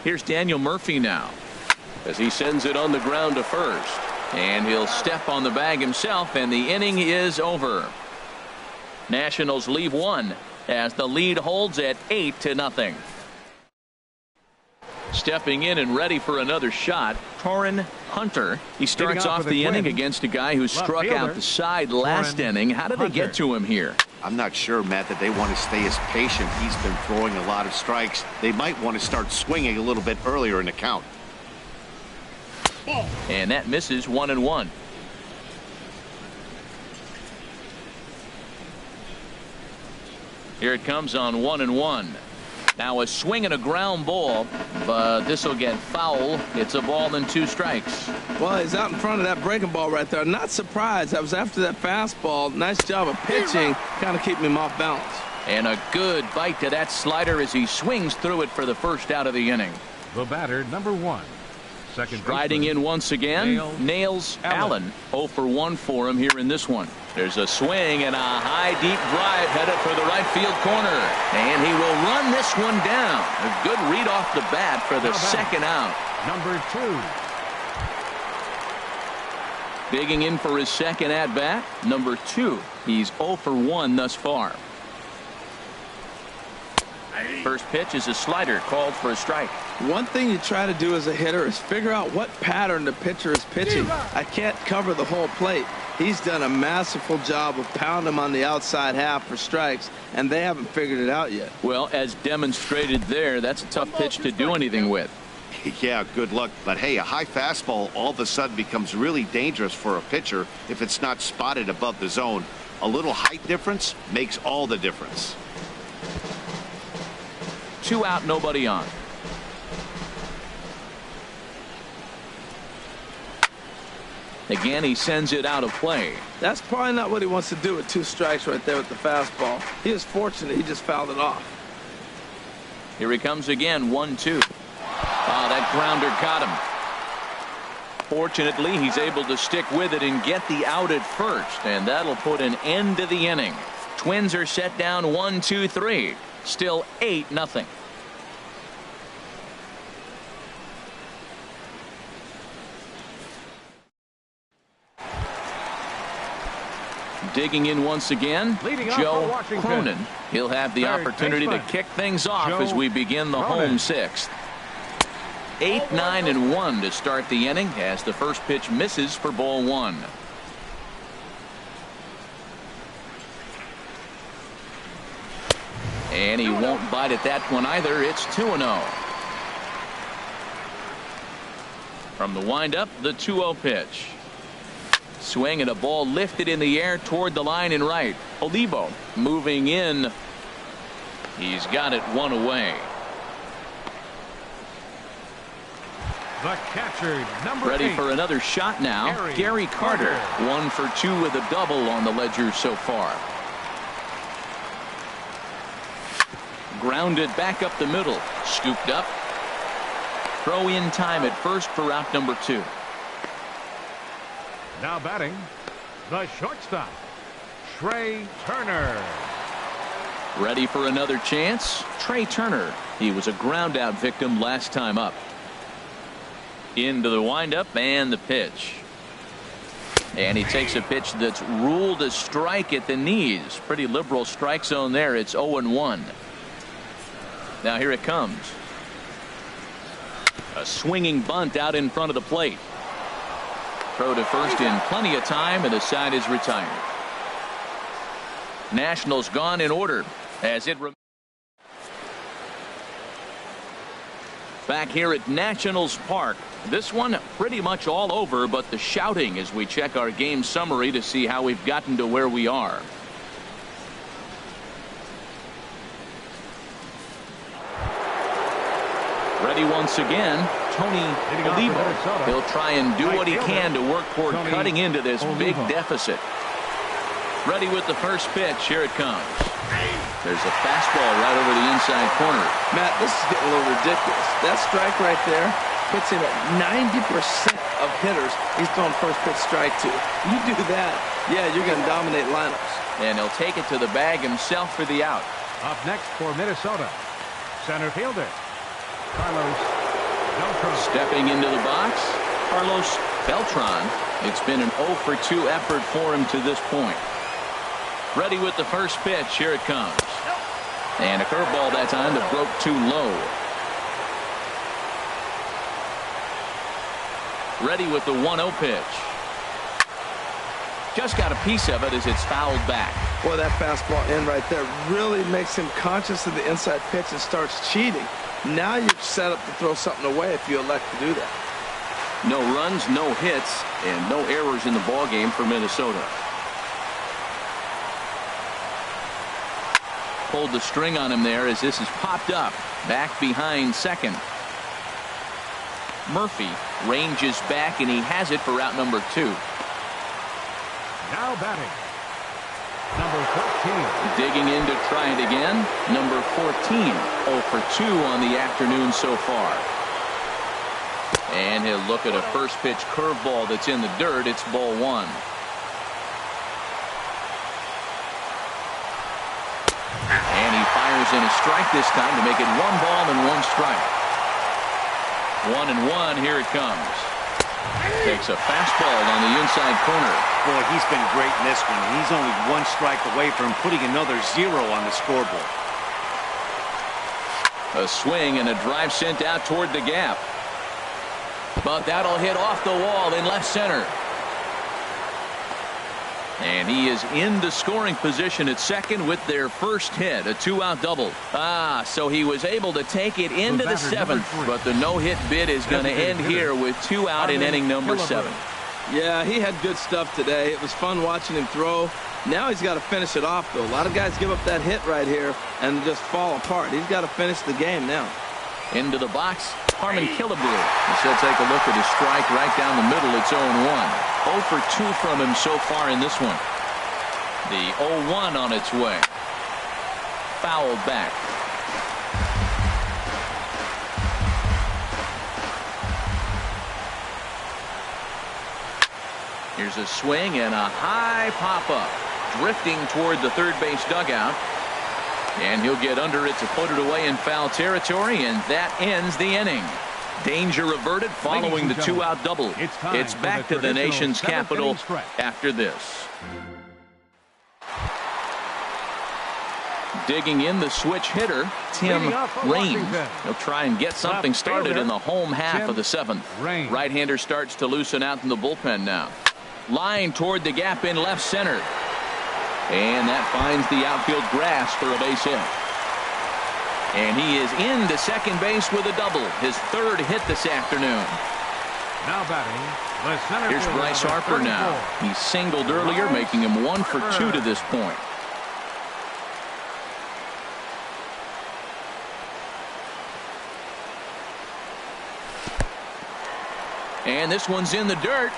Here's Daniel Murphy now as he sends it on the ground to first. And he'll step on the bag himself, and the inning is over. Nationals leave 1 as the lead holds at 8-0. Stepping in and ready for another shot, Torrin Hunter. He starts off the inning against a guy who struck out the side last inning. How did they get to him here? I'm not sure, Matt, that they want to stay as patient. He's been throwing a lot of strikes. They might want to start swinging a little bit earlier in the count. And that misses 1-1. Here it comes on 1-1. Now a swing and a ground ball, but this will get foul. It's a ball and 2 strikes. Well, he's out in front of that breaking ball right there. Not surprised. That was after that fastball. Nice job of pitching, kind of keeping him off balance. And a good bite to that slider as he swings through it for the first out of the inning. The batter, number 1. Second Striding in once again, nails Allen. 0 for 1 for him here in this one. There's a swing and a high, deep drive headed for the right field corner. And he will run this one down. A good read off the bat for the second out. Number 2. Digging in for his second at-bat, number 2. He's 0 for 1 thus far. First pitch is a slider called for a strike. One thing you try to do as a hitter is figure out what pattern the pitcher is pitching. I can't cover the whole plate. He's done a masterful job of pounding him on the outside half for strikes, and they haven't figured it out yet. Well, as demonstrated there, that's a tough pitch to do anything with. Yeah, good luck. But hey, a high fastball all of a sudden becomes really dangerous for a pitcher if it's not spotted above the zone. A little height difference makes all the difference. 2 out, nobody on. Again, he sends it out of play. That's probably not what he wants to do with 2 strikes right there with the fastball. He is fortunate he just fouled it off. Here he comes again, 1-2. Oh, that grounder caught him. Fortunately, he's able to stick with it and get the out at first, and that'll put an end to the inning. Twins are set down 1-2-3. Still 8-0. Digging in once again, Joe Cronin. He'll have the opportunity to kick things off as we begin the home 6th. 8, 9, and 1 to start the inning as the first pitch misses for ball 1. And he won't bite at that one either. It's 2-0. From the windup, the 2-0 pitch. Swing and a ball lifted in the air toward the line and right. Olivo moving in. He's got it 1 away. The catcher, number Ready 8. for another shot now. Gary Carter. 1 for 2 with a double on the ledger so far. Grounded back up the middle. Scooped up. Throw in time at first for out number 2. Now batting, the shortstop, Trey Turner. Ready for another chance. Trey Turner. He was a ground out victim last time up. Into the windup and the pitch. And he takes a pitch that's ruled a strike at the knees. Pretty liberal strike zone there. It's 0-1. Now here it comes. A swinging bunt out in front of the plate. Throw to first in plenty of time, and the side is retired. Nationals gone in order as it back here at Nationals Park. This one pretty much all over, but the shouting as we check our game summary to see how we've gotten to where we are. Ready once again, Tony Olivo. He'll try and do what he can to work toward cutting into this big deficit. Ready with the first pitch. Here it comes. There's a fastball right over the inside corner. Matt, this is getting a little ridiculous. That strike right there puts him at 90% of hitters he's throwing first pitch strike to. You do that, yeah, you're going to dominate lineups. And he'll take it to the bag himself for the out. Up next for Minnesota, center fielder, Carlos Beltran. Stepping into the box, Carlos Beltran. It's been an 0 for 2 effort for him to this point. Ready with the first pitch. Here it comes. And a curveball that time that broke too low. Ready with the 1-0 pitch. Just got a piece of it as it's fouled back. Boy, that fastball in right there really makes him conscious of the inside pitch and starts cheating. Now you're set up to throw something away if you elect to do that. No runs, no hits, and no errors in the ball game for Minnesota. pulled the string on him there as this is popped up back behind second. Murphy ranges back, and he has it for out number 2. Now batting, number 14. Digging in to try it again, number 14. 0 for 2 on the afternoon so far. And he'll look at a first pitch curveball that's in the dirt. It's ball 1. And he fires in a strike this time to make it 1 ball and 1 strike. 1-1, here it comes. Takes a fastball on the inside corner. Boy, he's been great in this one. He's only 1 strike away from putting another 0 on the scoreboard. A swing and a drive sent out toward the gap. But that'll hit off the wall in left center. And he is in the scoring position at second with their first hit, a 2-out double. So he was able to take it into the 7th, but the no-hit bid is going to end here with 2 out in inning number 7. Yeah, he had good stuff today. It was fun watching him throw. Now he's got to finish it off, though. A lot of guys give up that hit right here and just fall apart. He's got to finish the game now. Into the box, Harmon Killebrew. He'll take a look at his strike right down the middle. It's 0-1. 0 for 2 from him so far in this one. The 0-1 on its way. Fouled back. Here's a swing and a high pop-up. Drifting toward the third base dugout. And he'll get under it to put it away in foul territory, and that ends the inning. Danger averted following the 2-out double. It's back to the nation's capital after this. Digging in the switch hitter, Tim Raines. He'll try and get something started in the home half of the 7th. Right-hander starts to loosen out in the bullpen now. Line toward the gap in left center. And that finds the outfield grass for a base hit. And he is into second base with a double. His 3rd hit this afternoon. Now batting, the center Here's fielder, Bryce Harper now. He singled earlier, making him 1 for 2 to this point. And this one's in the dirt.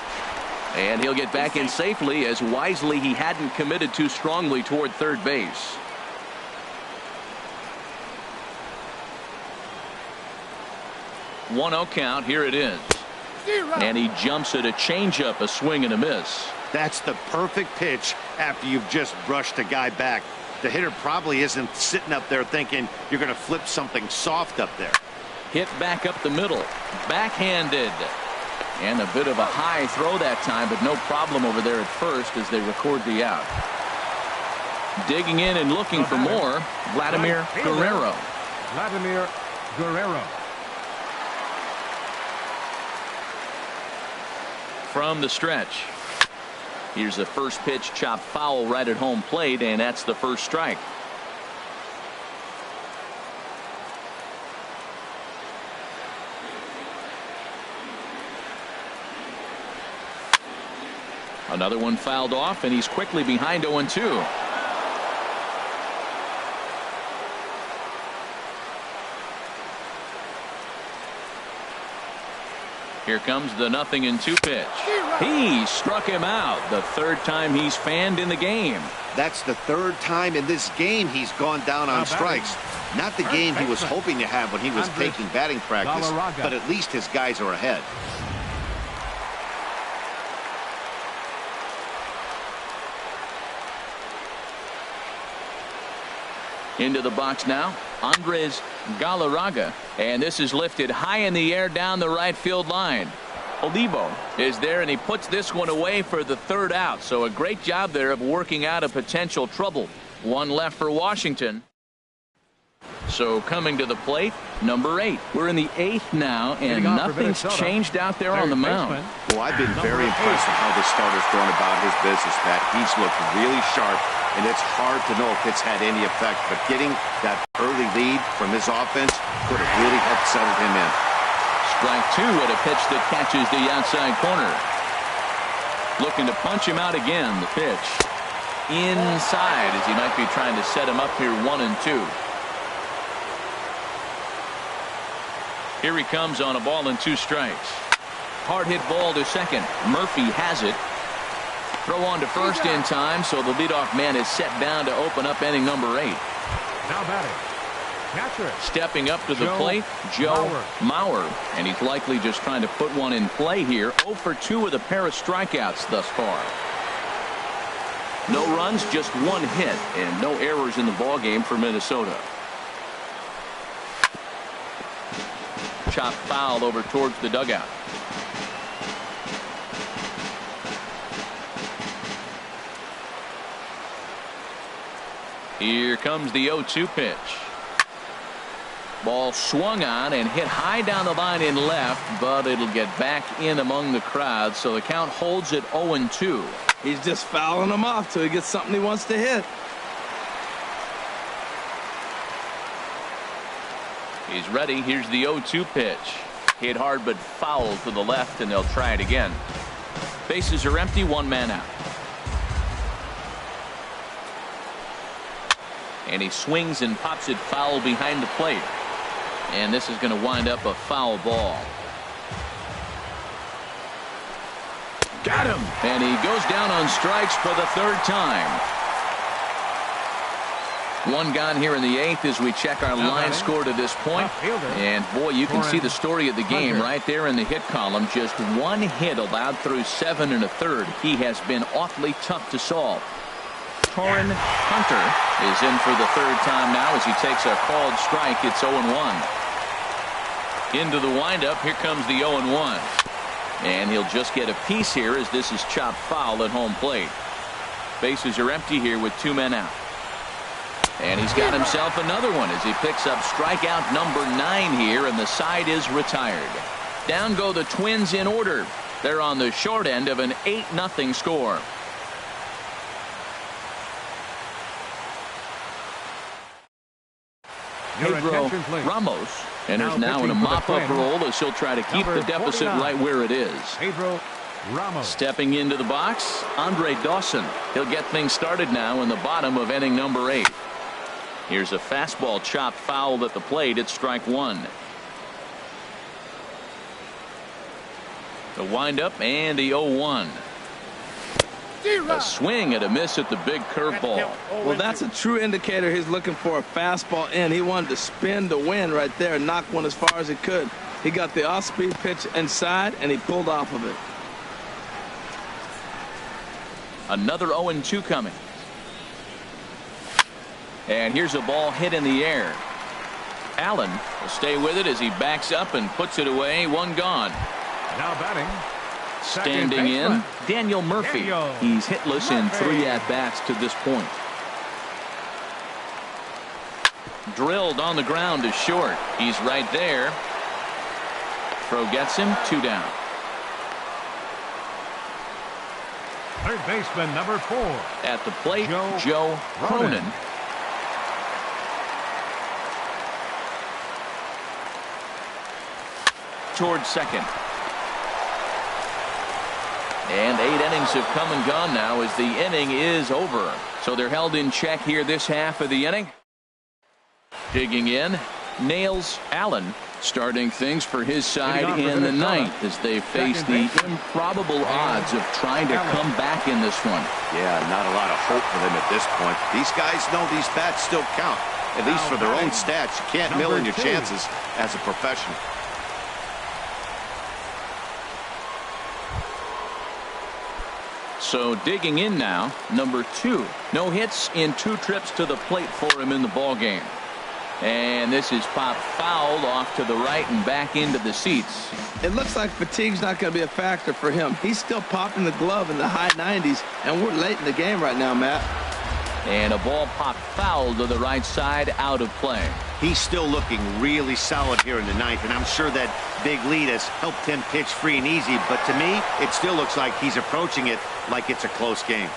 And he'll get back in safely, as wisely he hadn't committed too strongly toward third base. One-0 count. Here it is. And he jumps at a changeup, a swing and a miss. That's the perfect pitch after you've just brushed a guy back. The hitter probably isn't sitting up there thinking you're going to flip something soft up there. Hit back up the middle. Backhanded. And a bit of a high throw that time, but no problem over there at first as they record the out. Digging in and looking for more, Vladimir Guerrero. Vladimir Guerrero. From the stretch. Here's a first pitch chopped foul right at home plate, and that's the first strike. Another one fouled off, and he's quickly behind 0-2. Here comes the 0-2 pitch. He struck him out. The 3rd time he's fanned in the game. That's the 3rd time in this game he's gone down on strikes. Not the game he was hoping to have when he was taking batting practice, but at least his guys are ahead. Into the box now, Andres Galarraga, and this is lifted high in the air down the right field line. Olivo is there, and he puts this one away for the 3rd out. So a great job there of working out a potential trouble. One left for Washington. So coming to the plate, number 8. We're in the 8th now, and nothing's changed out there on the mound. Well, I've been very impressed with how this starter's gone about his business, Pat. He's looked really sharp, and it's hard to know if it's had any effect. But getting that early lead from his offense could have really helped settle him in. Strike 2 at a pitch that catches the outside corner. Looking to punch him out again. The pitch. inside as he might be trying to set him up here 1-2. Here he comes on a ball and 2 strikes. Hard hit ball to second. Murphy has it. Throw on to first in time, so the leadoff man is set down to open up inning number 8. Now batting. Catcher. Stepping up to the plate, Joe Mauer. And he's likely just trying to put one in play here. 0 for 2 with a pair of strikeouts thus far. No runs, just 1 hit, and no errors in the ballgame for Minnesota. Chop foul over towards the dugout. Here comes the 0-2 pitch. Ball swung on and hit high down the line in left, but it'll get back in among the crowd, so the count holds at 0-2. He's just fouling them off till he gets something he wants to hit. He's ready. Here's the 0-2 pitch. Hit hard but foul to the left, and they'll try it again. Bases are empty, 1 man out. And he swings and pops it foul behind the plate. And this is going to wind up a foul ball. Got him! And he goes down on strikes for the 3rd time. 1 gone here in the 8th as we check our line score to this point. And boy, you can see the story of the game right there in the hit column. Just 1 hit allowed through 7 1/3. He has been awfully tough to solve. Torin Hunter is in for the 3rd time now as he takes a called strike. It's 0-1. Into the windup. Here comes the 0-1. And he'll just get a piece here as this is chopped foul at home plate. Bases are empty here with 2 men out. And he's got himself another one as he picks up strikeout number 9 here, and the side is retired. Down go the Twins in order. They're on the short end of an 8-0 score. Pedro Ramos enters now in a mop-up role as he'll try to keep the deficit right where it is. Pedro Ramos. Stepping into the box, Andre Dawson. He'll get things started now in the bottom of inning number 8. Here's a fastball chopped foul at the plate. It's strike 1. The windup and the 0-1. A swing and a miss at the big curveball. Well, that's a true indicator he's looking for a fastball in. He wanted to spin to win right there and knock one as far as he could. He got the off-speed pitch inside, and he pulled off of it. Another 0-2 coming. And here's a ball hit in the air. Allen will stay with it as he backs up and puts it away. 1 gone. Now batting. Standing in, Daniel Murphy. He's hitless in 3 at-bats to this point. Drilled on the ground to short. He's right there. Throw gets him. 2 down. Third baseman number 4. At the plate, Joe Cronin. Towards second. And 8 innings have come and gone now as the inning is over. So they're held in check here this half of the inning. Digging in, nails Allen, starting things for his side in the 9th as they face the improbable odds of trying to come back in this one. Yeah, not a lot of hope for them at this point. These guys know these bats still count, at least for their own stats. You can't mill in your chances as a professional. So digging in now, number 2. No hits in 2 trips to the plate for him in the ball game. And this is popped foul off to the right and back into the seats. It looks like fatigue's not going to be a factor for him. He's still popping the glove in the high 90s, and we're late in the game right now, Matt. And a ball popped foul to the right side, out of play. He's still looking really solid here in the 9th, and I'm sure that big lead has helped him pitch free and easy, but to me, it still looks like he's approaching it like it's a close game.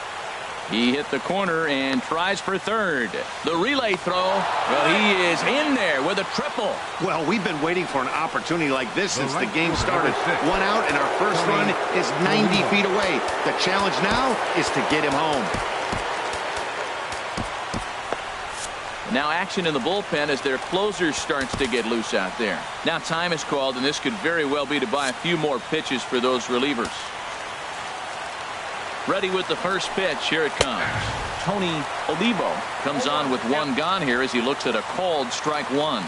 He hit the corner and tries for third. The relay throw, well, he is in there with a triple. Well, we've been waiting for an opportunity like this since the game started. 1 out, and our first run is 90 feet away. The challenge now is to get him home. Now action in the bullpen as their closer starts to get loose out there. Now time is called, and this could very well be to buy a few more pitches for those relievers. Ready with the first pitch. Here it comes. Tony Olivo comes on with one gone here as he looks at a called strike one.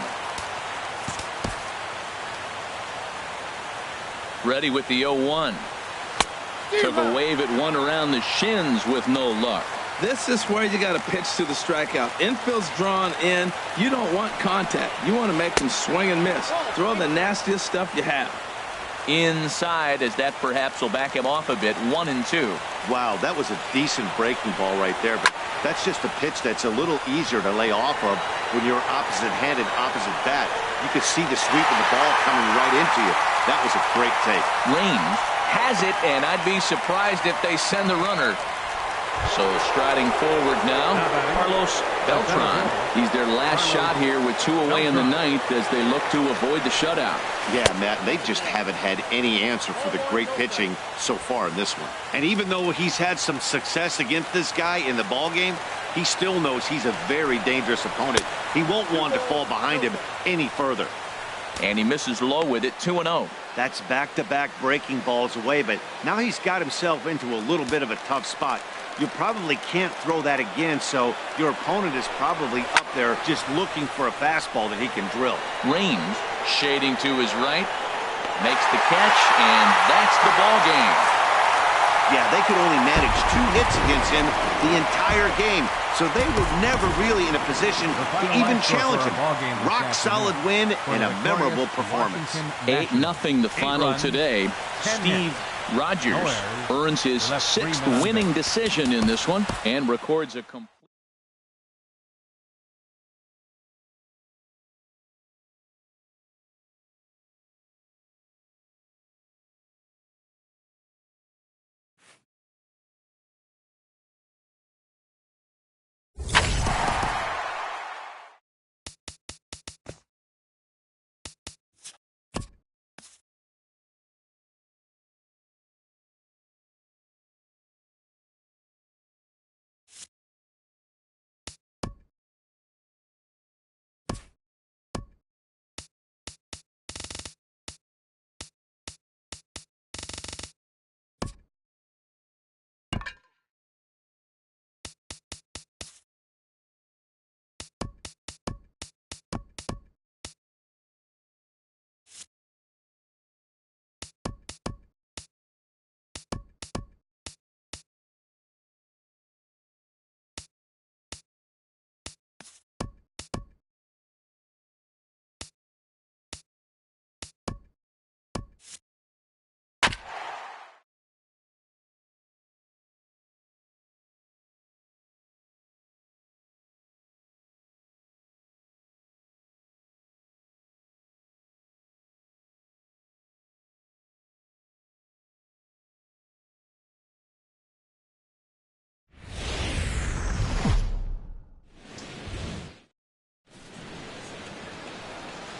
Ready with the 0-1. Took a wave at one around the shins with no luck. This is where you got to pitch to the strikeout. Infield's drawn in. You don't want contact. You want to make them swing and miss. Throw the nastiest stuff you have. Inside, as that perhaps will back him off a bit. 1-2. Wow, that was a decent breaking ball right there, but that's just a pitch that's a little easier to lay off of when you're opposite-handed, opposite bat. You could see the sweep of the ball coming right into you. That was a great take. Range has it, and I'd be surprised if they send the runner. So striding forward now, Carlos Beltran. He's their last shot here with 2 away in the ninth as they look to avoid the shutout. Yeah, Matt, they just haven't had any answer for the great pitching so far in this one. And even though he's had some success against this guy in the ballgame, he still knows he's a very dangerous opponent. He won't want to fall behind him any further. And he misses low with it. 2-0. That's back-to-back breaking balls away, but now he's got himself into a little bit of a tough spot. You probably can't throw that again, so your opponent is probably up there just looking for a fastball that he can drill. Range shading to his right, makes the catch, and that's the ball game. Yeah, they could only manage 2 hits against him the entire game, so they were never really in a position to even challenge him. Rock solid win and a memorable performance. 8-0 the final today. Steve Rogers earns his 6th winning decision in this one and records a complete.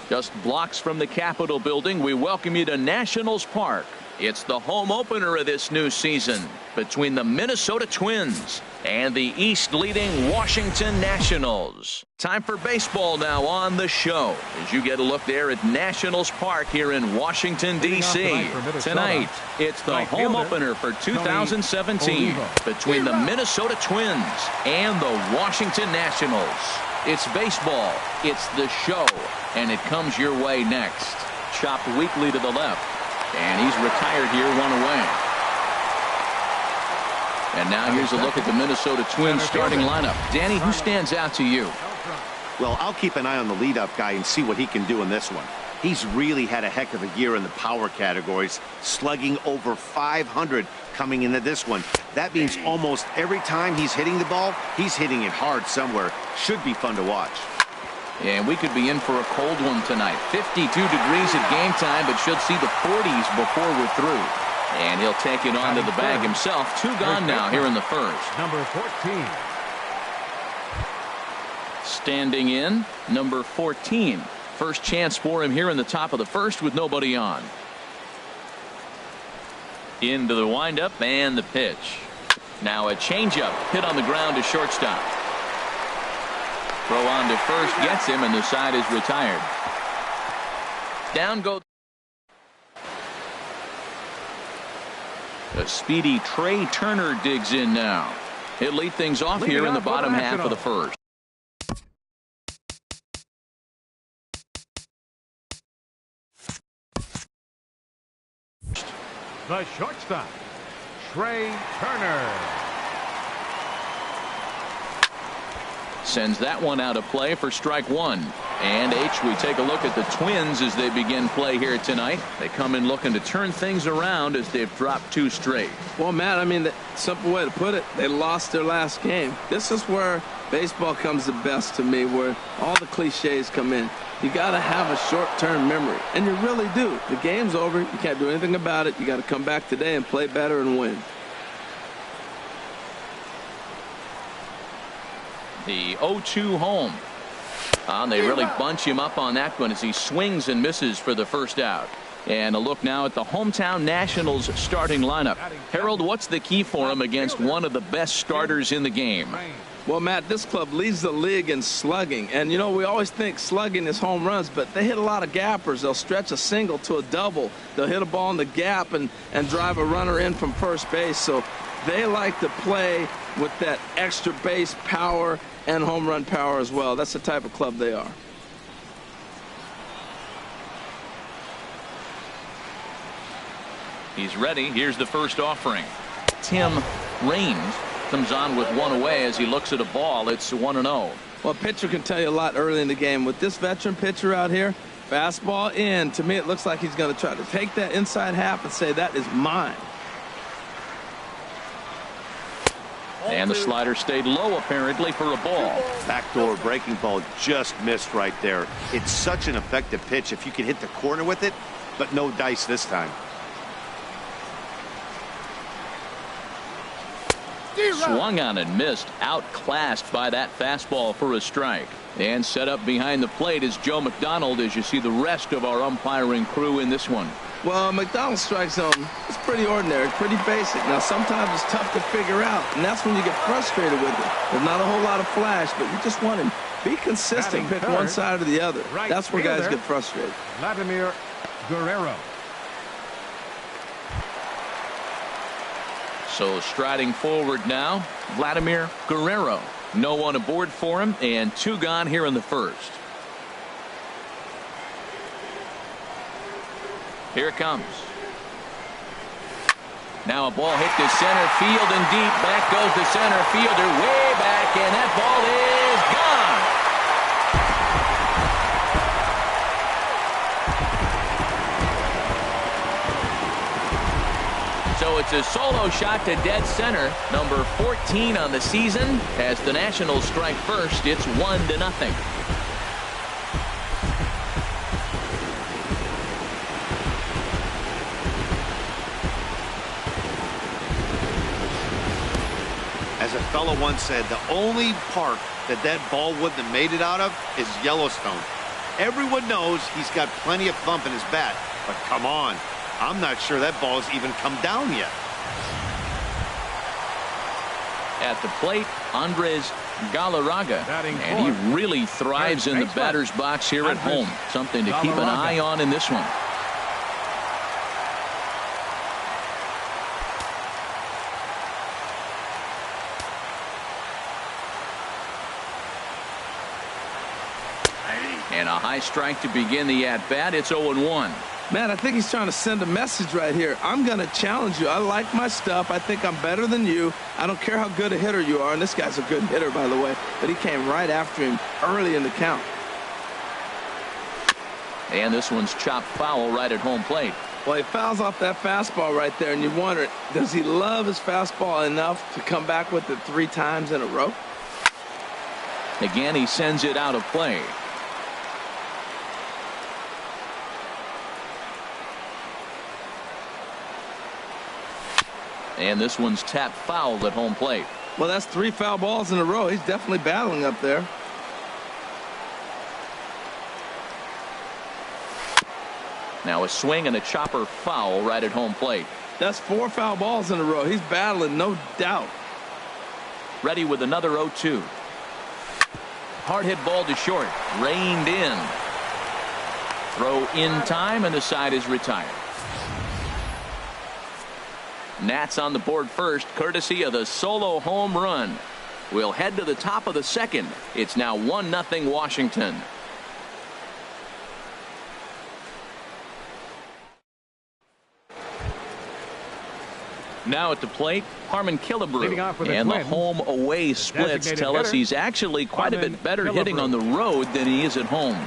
Just blocks from the Capitol building, we welcome you to Nationals Park. It's the home opener of this new season between the Minnesota Twins and the East-leading Washington Nationals. Time for baseball now on the show as you get a look there at Nationals Park here in Washington, D.C. Tonight, it's the home opener for 2017 between the Minnesota Twins and the Washington Nationals. It's baseball, it's the show, and it comes your way next. Chopped weakly to the left, and he's retired here, 1 away. And now here's a look at the Minnesota Twins starting lineup. Danny, who stands out to you? Well, I'll keep an eye on the leadoff guy and see what he can do in this one. He's really had a heck of a year in the power categories, slugging over 500 coming into this one. That means almost every time he's hitting the ball, he's hitting it hard somewhere. Should be fun to watch. And we could be in for a cold one tonight. 52 degrees at game time, but should see the 40s before we're through. And he'll take it onto the bag himself. 2 gone now here in the first. Number 14. Standing in, number 14. First chance for him here in the top of the first with nobody on. Into the windup and the pitch. Now a changeup hit on the ground to shortstop. Throw on to first gets him, and the side is retired. Down goes the speedy Trey Turner. Digs in now. He'll lead things off here in the bottom half of the first. The shortstop, Trey Turner. Sends that one out of play for strike one. And we take a look at the Twins as they begin play here tonight. They come in looking to turn things around as they've dropped 2 straight. Well, Matt, I mean, the simple way to put it, they lost their last game. This is where baseball comes the best to me, where all the cliches come in. You got to have a short-term memory, and you really do. The game's over. You can't do anything about it. You got to come back today and play better and win. The 0-2 home. They really bunch him up on that one as he swings and misses for the first out. And a look now at the hometown Nationals starting lineup. Harold, what's the key for him against one of the best starters in the game? Well, Matt, this club leads the league in slugging. And, you know, we always think slugging is home runs, but they hit a lot of gappers. They'll stretch a single to a double. They'll hit a ball in the gap and drive a runner in from first base. So they like to play with that extra base power and home run power as well. That's the type of club they are. He's ready. Here's the first offering. Tim Raines comes on with one away as he looks at a ball. It's 1-0. Well, a pitcher can tell you a lot early in the game. With this veteran pitcher out here, fastball in. To me, it looks like he's going to try to take that inside half and say, that is mine. And the slider stayed low, apparently, for a ball. Backdoor breaking ball just missed right there. It's such an effective pitch if you can hit the corner with it, but no dice this time. Swung on and missed, outclassed by that fastball for a strike. And set up behind the plate is Joe McDonald as you see the rest of our umpiring crew in this one. Well, McDonald's strike zone is pretty ordinary, pretty basic. Now, sometimes it's tough to figure out, and that's when you get frustrated with it. There's not a whole lot of flash, but you just want to be consistent, pick one side or the other. That's where guys get frustrated. Vladimir Guerrero. So striding forward now, Vladimir Guerrero. No one aboard for him, and 2 gone here in the first. Here it comes. Now a ball hit to center field and deep. Back goes the center fielder way back, and that ball is gone. So it's a solo shot to dead center. Number 14 on the season. As the Nationals strike first, it's 1-0. As a fellow once said, the only park that ball wouldn't have made it out of is Yellowstone. Everyone knows he's got plenty of thump in his bat, but come on, I'm not sure that ball's even come down yet. At the plate, Andres Galarraga, and he really thrives in the batter's box here at home. Something to keep an eye on in this one. And a high strike to begin the at-bat. It's 0-1. Man, I think he's trying to send a message right here. I'm going to challenge you. I like my stuff. I think I'm better than you. I don't care how good a hitter you are. And this guy's a good hitter, by the way. But he came right after him early in the count. And this one's chopped foul right at home plate. Well, he fouls off that fastball right there. And you wonder, does he love his fastball enough to come back with it 3 times in a row? Again, he sends it out of play. And this one's tapped foul at home plate. Well, that's 3 foul balls in a row. He's definitely battling up there. Now a swing and a chopper foul right at home plate. That's 4 foul balls in a row. He's battling, no doubt. Ready with another 0-2. Hard hit ball to short. Reined in. Throw in time, and the side is retired. Nats on the board first, courtesy of the solo home run. We'll head to the top of the second. It's now 1-0 Washington. Now at the plate, Harmon Killebrew. And the home-away splits tell us he's actually quite a bit better hitting on the road than he is at home.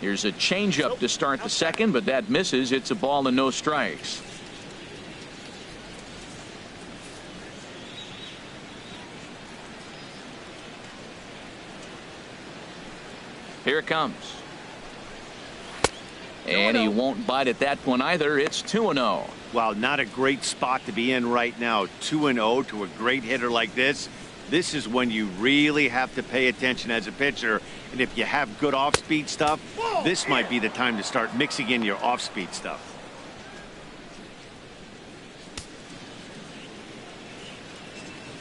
Here's a changeup to start the second, but that misses. It's a ball and no strikes. Here it comes. And he won't bite at that one either. It's 2-0. Well, not a great spot to be in right now. 2-0 to a great hitter like this. This is when you really have to pay attention as a pitcher. And if you have good off-speed stuff, this might be the time to start mixing in your off-speed stuff.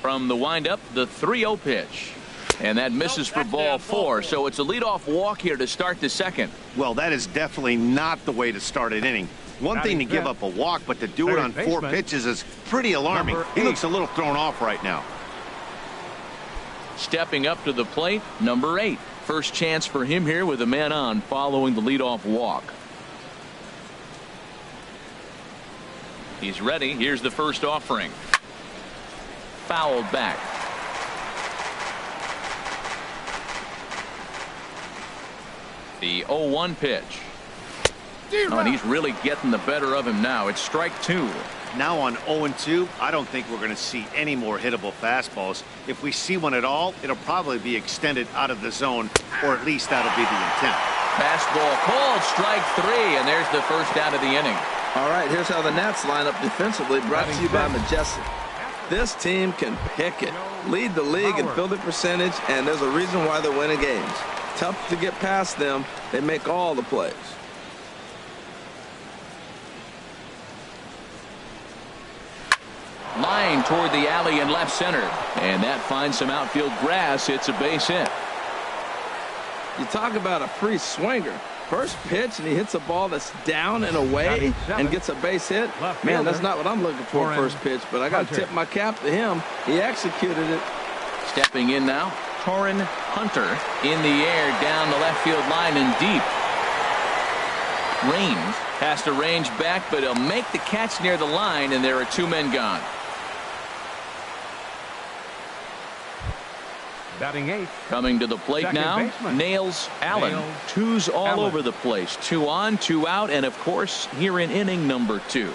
From the windup, the 3-0 pitch. And that misses for ball 4, so it's a leadoff walk here to start the second. Well, that is definitely not the way to start an inning. One thing to give up a walk, but to do it on 4 pitches is pretty alarming. He looks a little thrown off right now. Stepping up to the plate, number 8. First chance for him here with a man on following the leadoff walk. He's ready. Here's the first offering. Fouled back. The 0-1 pitch. Oh, and he's really getting the better of him now. It's strike 2. Now on 0-2, I don't think we're going to see any more hittable fastballs. If we see one at all, it'll probably be extended out of the zone, or at least that'll be the intent. Fastball called, strike 3, and there's the first out of the inning. All right, here's how the Nats line up defensively, brought to you by Majestic. This team can pick it, lead the league in fielding percentage, and there's a reason why they're winning games. Tough to get past them. They make all the plays. Line toward the alley in left center. And that finds some outfield grass. It's a base hit. You talk about a free swinger. First pitch, and he hits a ball that's down and away and gets a base hit. Man, that's not what I'm looking for first pitch, but I got to tip my cap to him. He executed it. Stepping in now, Torrin Hunter in the air down the left field line and deep. Raines has to range back, but he'll make the catch near the line, and there are 2 men gone. Batting 8. Coming to the plate now, Nails Allen. 2's all over the place. 2 on, 2 out, and of course, here in inning number 2.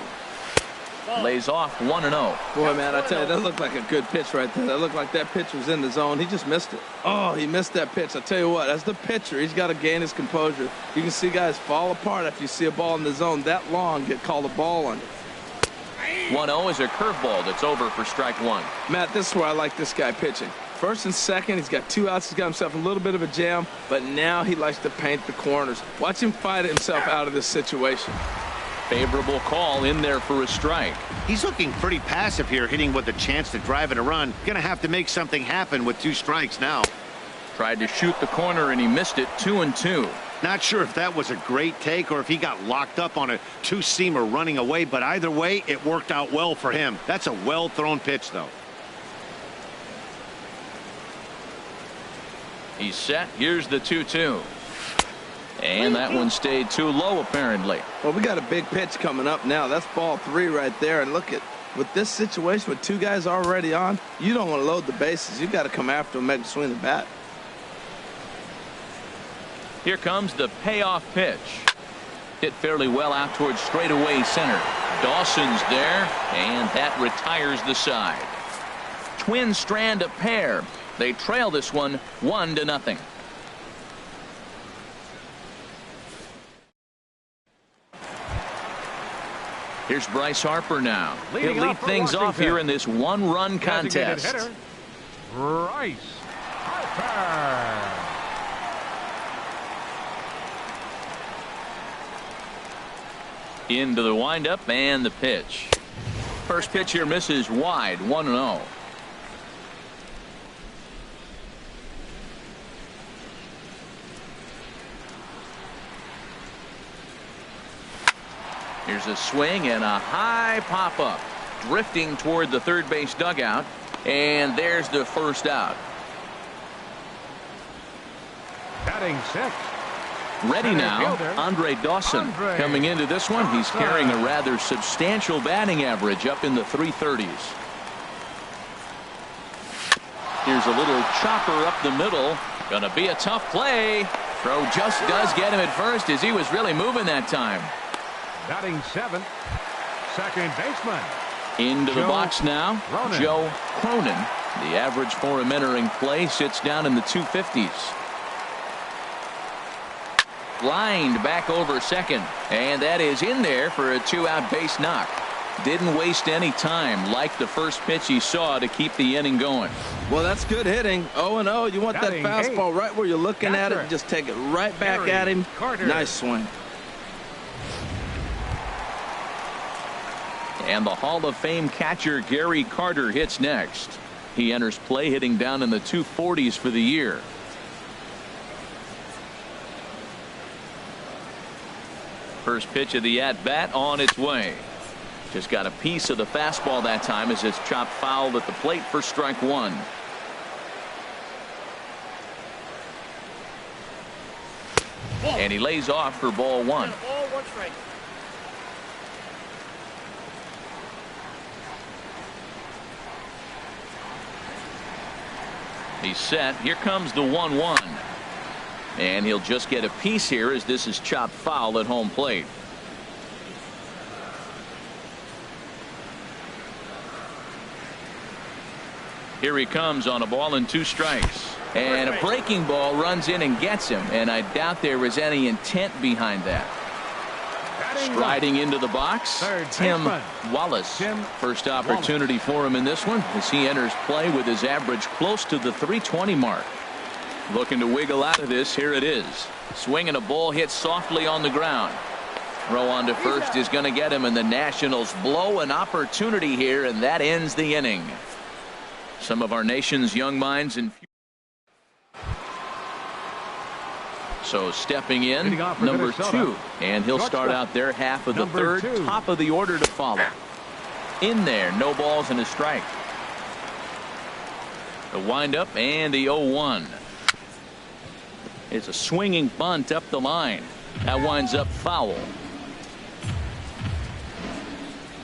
Lays off 1-0. Boy, man, I tell you, that looked like a good pitch right there. That looked like that pitch was in the zone. He just missed it. Oh, he missed that pitch. I tell you what, as the pitcher, he's got to gain his composure. You can see guys fall apart after you see a ball in the zone that long get called a ball on it. 1-0 is a curveball that's over for strike 1. Matt, this is where I like this guy pitching. First and second, he's got 2 outs. He's got himself a little bit of a jam, but now he likes to paint the corners. Watch him fight himself out of this situation. Favorable call in there for a strike. He's looking pretty passive here, hitting with a chance to drive and a run. Gonna have to make something happen with 2 strikes now. Tried to shoot the corner and he missed it. 2-2. Not sure if that was a great take or if he got locked up on a 2-seamer running away, but either way, it worked out well for him. That's a well-thrown pitch, though. He's set. Here's the 2-2. And that one stayed too low, apparently. Well, we got a big pitch coming up now. That's ball 3 right there. And look at, with this situation with 2 guys already on, you don't want to load the bases. You got to come after him, make him swing the bat. Here comes the payoff pitch. Hit fairly well out towards straightaway center. Dawson's there, and that retires the side. Twin strand a pair. They trail this one 1-0. Here's Bryce Harper now. He'll lead things off here in this 1-run contest. Bryce Harper. Into the windup and the pitch. First pitch here misses wide, 1-0. Here's a swing and a high pop-up. Drifting toward the third base dugout. And there's the first out. Batting 6. Ready now, Andre Dawson. Coming into this one, he's carrying a rather substantial batting average up in the 330s. Here's a little chopper up the middle. Gonna be a tough play. Throw just does get him at first as he was really moving that time. Batting 7. Second baseman. Into the box now, Joe Cronin. The average for him entering play sits down in the 250s. Lined back over second, and that is in there for a 2-out base knock. Didn't waste any time like the first pitch he saw to keep the inning going. Well, that's good hitting. 0-0. You want that fastball right where you're looking at it. Just take it right back at him. Nice swing. And the Hall of Fame catcher Gary Carter hits next. He enters play hitting down in the 240s for the year. First pitch of the at-bat on its way. Just got a piece of the fastball that time as it's chopped foul at the plate for strike one. And he lays off for ball one. He's set. Here comes the 1-1. And he'll just get a piece here as this is chopped foul at home plate. Here he comes on a ball and 2 strikes. And a breaking ball runs in and gets him. And I doubt there was any intent behind that. Striding into the box, Tim Wallace. First opportunity for him in this one as he enters play with his average close to the 320 mark. Looking to wiggle out of this. Here it is. Swinging a ball hit softly on the ground. Throw on to first is going to get him, and the Nationals blow an opportunity here, and that ends the inning. Some of our nation's young minds and so stepping in, number 2, and he'll start out there half of the third, top of the order to follow. In there, no balls and a strike. The windup and the 0-1. It's a swinging bunt up the line. That winds up foul.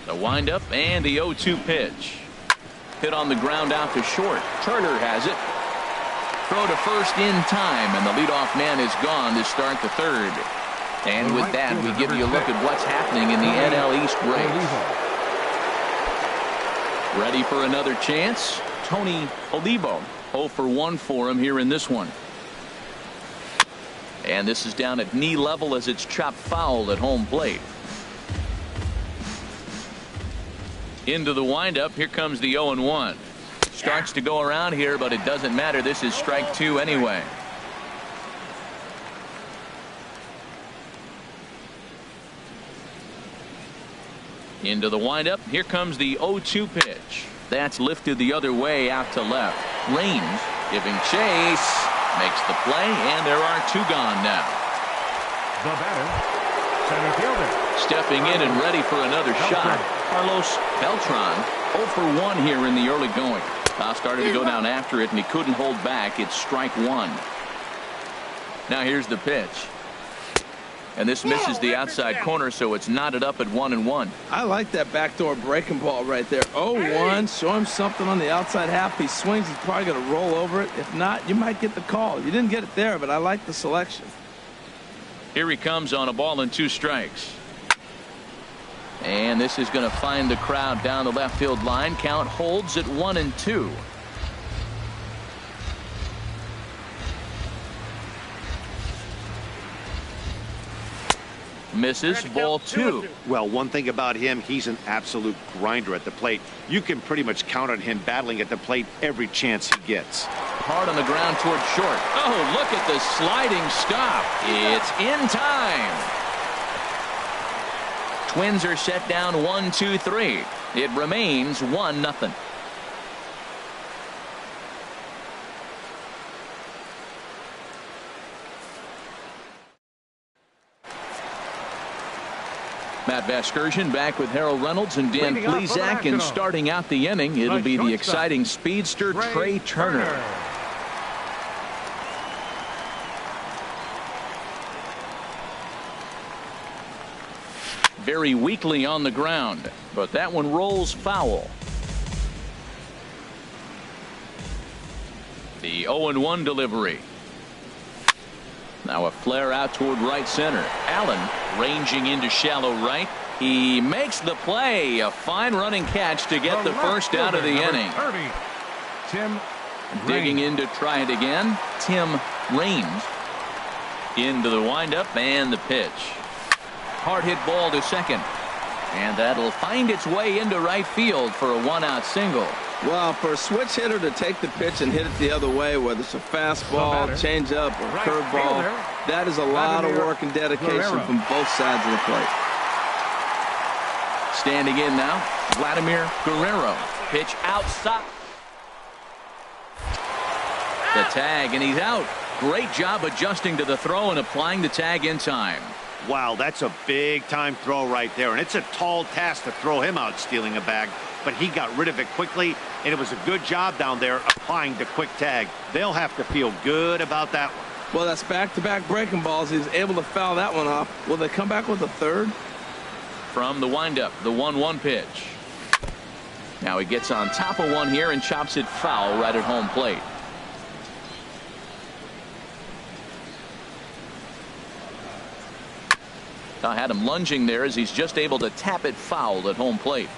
The windup and the 0-2 pitch. Hit on the ground out to short. Turner has it. Throw to first in time, and the leadoff man is gone to start the third. And with that, we give you a look at what's happening in the NL East race. Ready for another chance? Tony Olivo. 0 for 1 for him here in this one. And this is down at knee level as it's chopped foul at home plate. Into the windup. Here comes the 0-1. Starts to go around here, but it doesn't matter. This is strike 2 anyway. Into the windup. Here comes the 0-2 pitch. That's lifted the other way out to left. Raines giving chase. Makes the play, and there are 2 gone now. The batter, center fielder. Stepping in and ready for another shot. Carlos Beltran 0 for 1 here in the early going. Started to go down after it, and he couldn't hold back. It's strike 1. Now here's the pitch. And this misses the outside corner, so it's knotted up at 1-1. I like that backdoor breaking ball right there. 0-1. Show him something on the outside half. He swings. He's probably going to roll over it. If not, you might get the call. You didn't get it there, but I like the selection. Here he comes on a ball and 2 strikes. And this is going to find the crowd down the left field line. Count holds at 1-2. Misses, ball 2. Well, one thing about him, he's an absolute grinder at the plate. You can pretty much count on him battling at the plate every chance he gets. Hard on the ground toward short. Oh, look at the sliding stop. It's in time. Twins are set down 1-2-3. It remains 1-0. Matt Vasgersian back with Harold Reynolds and Dan Plesac, and starting out the inning, it'll be the exciting speedster Trey Turner. Very weakly on the ground, but that one rolls foul. The 0-1 delivery. Now a flare out toward right center. Allen ranging into shallow right. He makes the play. A fine running catch to get the first out of the inning. Tim digging in to try it again. Tim Raines into the windup and the pitch. Hard hit ball to second. And that'll find its way into right field for a one-out single. Well, for a switch hitter to take the pitch and hit it the other way, whether it's a fastball, changeup, or curveball, that is a lot of work and dedication from both sides of the plate. Standing in now, Vladimir Guerrero. Pitch outside. The tag, and he's out. Great job adjusting to the throw and applying the tag in time. Wow, that's a big-time throw right there, and it's a tall task to throw him out stealing a bag, but he got rid of it quickly, and it was a good job down there applying the quick tag. They'll have to feel good about that one. Well, that's back-to-back breaking balls. He's able to foul that one off. Will they come back with a third? From the windup, the 1-1 pitch. Now he gets on top of one here and chops it foul right at home plate. I had him lunging there as he's just able to tap it foul at home plate.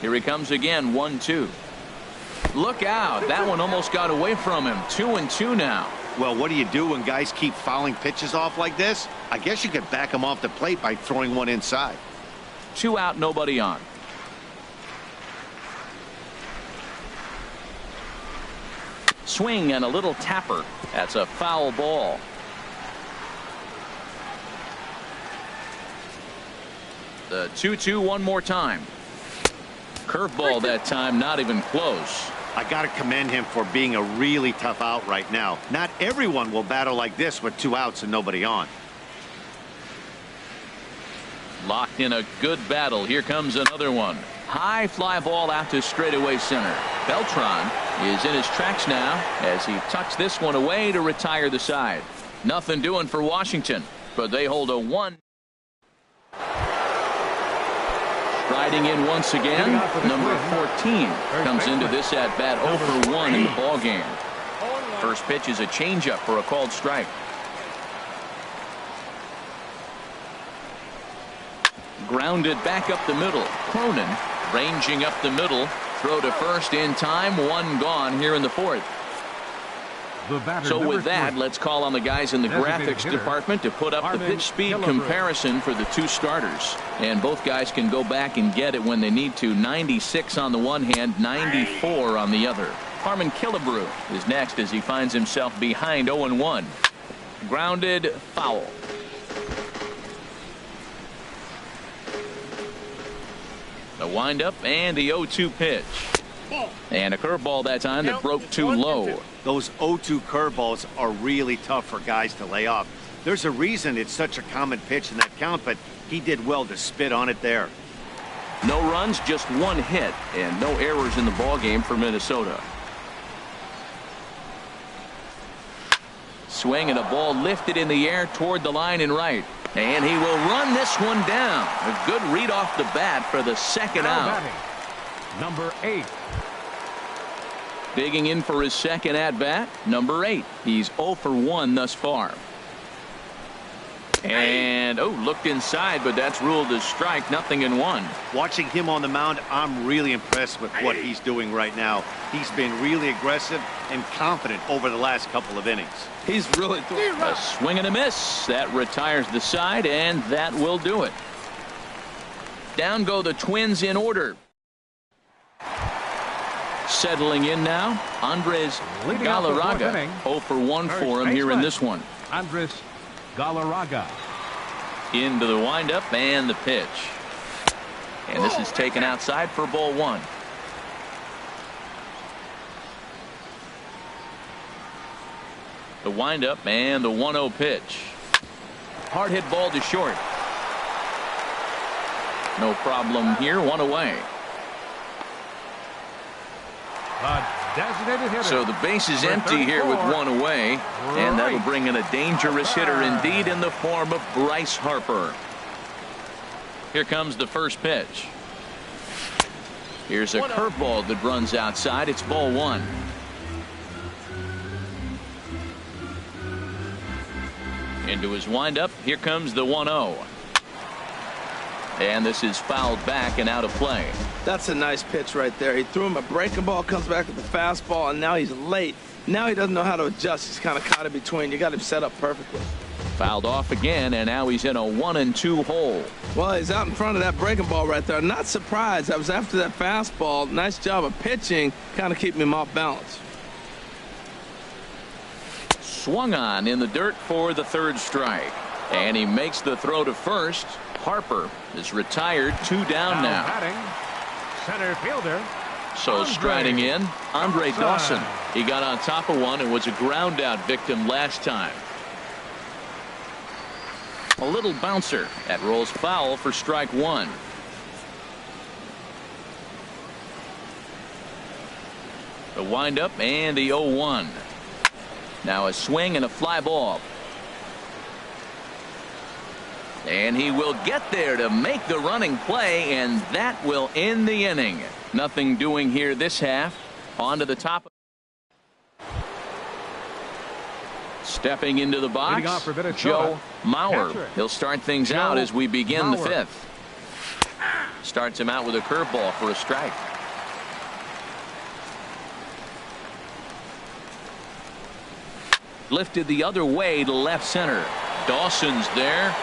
Here he comes again, 1-2. Look out. That one almost got away from him. 2-2 now. Well, what do you do when guys keep fouling pitches off like this? I guess you could back them off the plate by throwing one inside. 2 out, nobody on. Swing and a little tapper. That's a foul ball. The 2-2 one more time. Curveball that time, not even close. I got to commend him for being a really tough out right now. Not everyone will battle like this with 2 outs and nobody on. Locked in a good battle. Here comes another one. High fly ball out to straightaway center. Beltran is in his tracks now as he tucks this one away to retire the side. Nothing doing for Washington, but they hold a 1. Riding in once again, number 14 comes into this at bat 0 for 1 in the ball game. First pitch is a changeup for a called strike. Grounded back up the middle. Cronin ranging up the middle. Throw to first in time. 1 gone here in the 4th. So with that, let's call on the guys in the graphics department to put up the pitch speed comparison for the 2 starters. And both guys can go back and get it when they need to. 96 on the one hand, 94 on the other. Harmon Killebrew is next as he finds himself behind 0-1. Grounded, foul. The windup and the 0-2 pitch. And a curveball that time that broke too low. Those 0-2 curveballs are really tough for guys to lay off. There's a reason it's such a common pitch in that count, but he did well to spit on it there. No runs, just 1 hit, and no errors in the ballgame for Minnesota. Swing and a ball lifted in the air toward the line and right. And he will run this one down. A good read off the bat for the 2nd out. Number 8. Digging in for his 2nd at-bat, number 8. He's 0 for 1 thus far. And, looked inside, but that's ruled as strike, 0-1. Watching him on the mound, I'm really impressed with what he's doing right now. He's been really aggressive and confident over the last couple of innings. He's really throwing. A swing and a miss. That retires the side, and that will do it. Down go the Twins in order. Settling in now, Andres Galarraga. 0 for 1 for him here in this one. Andres Galarraga. Into the windup and the pitch. And this is taken outside for ball one. The windup and the 1-0 pitch. Hard hit ball to short. No problem here. One away. Designated hitter. So the base is empty here with one away, and that'll bring in a dangerous hitter indeed in the form of Bryce Harper. Here comes the first pitch. Here's a curveball that runs outside. It's ball one. Into his windup. Here comes the 1-0. And this is fouled back and out of play. That's a nice pitch right there. He threw him a breaking ball, comes back with the fastball, and now he's late. Now he doesn't know how to adjust. He's kind of caught in between. You got him set up perfectly. Fouled off again, and now he's in a 1-2 hole. Well, he's out in front of that breaking ball right there. Not surprised. That was after that fastball. Nice job of pitching, kind of keeping him off balance. Swung on in the dirt for the third strike. And he makes the throw to first. Harper is retired. 2 down now. Center fielder. So striding in, Andre Dawson. He got on top of one and was a ground out victim last time. A little bouncer. That rolls foul for strike one. The windup and the 0-1. Now a swing and a fly ball. And he will get there to make the running play, and that will end the inning. Nothing doing here this half. On to the top. Stepping into the box, Joe Mauer. He'll start things out as we begin the fifth. Starts him out with a curveball for a strike. Lifted the other way to left center. Dawson's there.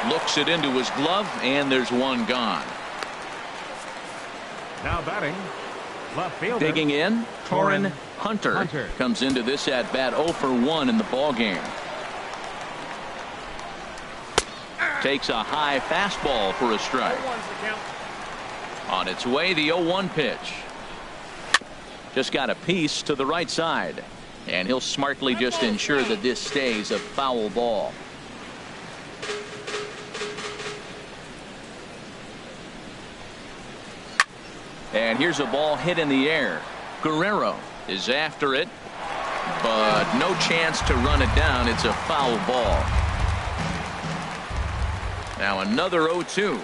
Looks it into his glove, and there's one gone. Now batting, left fielder. Digging in, Torrin Hunter comes into this at bat 0 for 1 in the ball game. Takes a high fastball for a strike. On its way, the 0-1 pitch. Just got a piece to the right side, and he'll smartly just ensure that this stays a foul ball. And here's a ball hit in the air. Guerrero is after it, but no chance to run it down. It's a foul ball. Now another 0-2.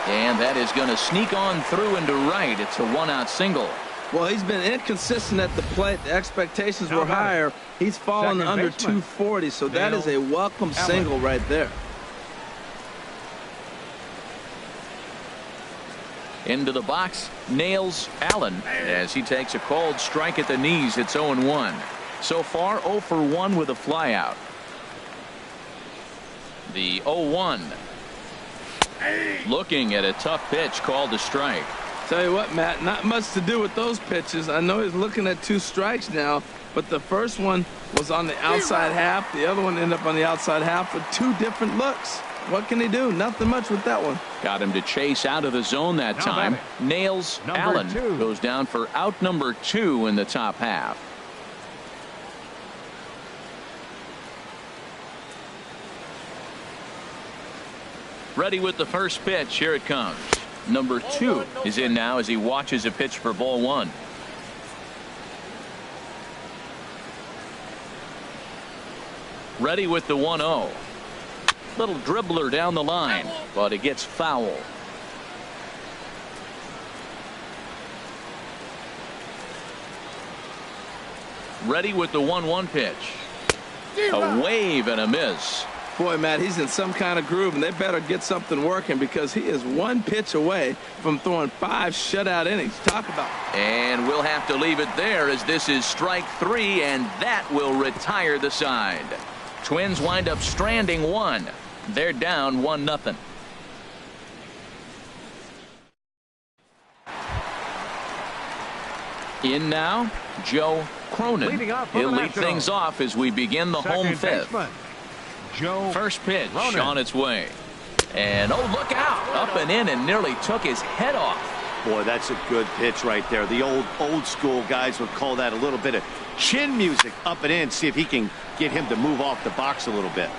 And that is going to sneak on through into right. It's a 1-out single. Well, he's been inconsistent at the plate. The expectations were higher. He's fallen under 240, so that is a welcome single right there. Into the box, nails Allen as he takes a called strike at the knees. It's 0-1. So far 0 for 1 with a flyout. The 0-1. Looking at a tough pitch called a strike. Tell you what, Matt, not much to do with those pitches. I know he's looking at 2 strikes now, but the first one was on the outside half. The other one ended up on the outside half with 2 different looks. What can he do? Nothing much with that one. Got him to chase out of the zone that time. Nails Allen goes down for out number 2 in the top half. Ready with the first pitch. Here it comes. Number 2 is in now as he watches a pitch for ball 1. Ready with the 1-0. Little dribbler down the line, but it gets foul. Ready with the 1-1 pitch. A wave and a miss. Boy, Matt, he's in some kind of groove, and they better get something working because he is 1 pitch away from throwing 5 shutout innings. Talk about it. And we'll have to leave it there as this is strike 3, and that will retire the side. Twins wind up stranding 1. They're down 1-0. In now, Joe Cronin. Leading off for He'll the lead Nationals. things off as we begin the home Second fifth. baseman, Joe First pitch Cronin. on its way. And oh, look out. Up and in and nearly took his head off. Boy, that's a good pitch right there. The old school guys would call that a little bit of chin music. Up and in, see if he can get him to move off the box a little bit.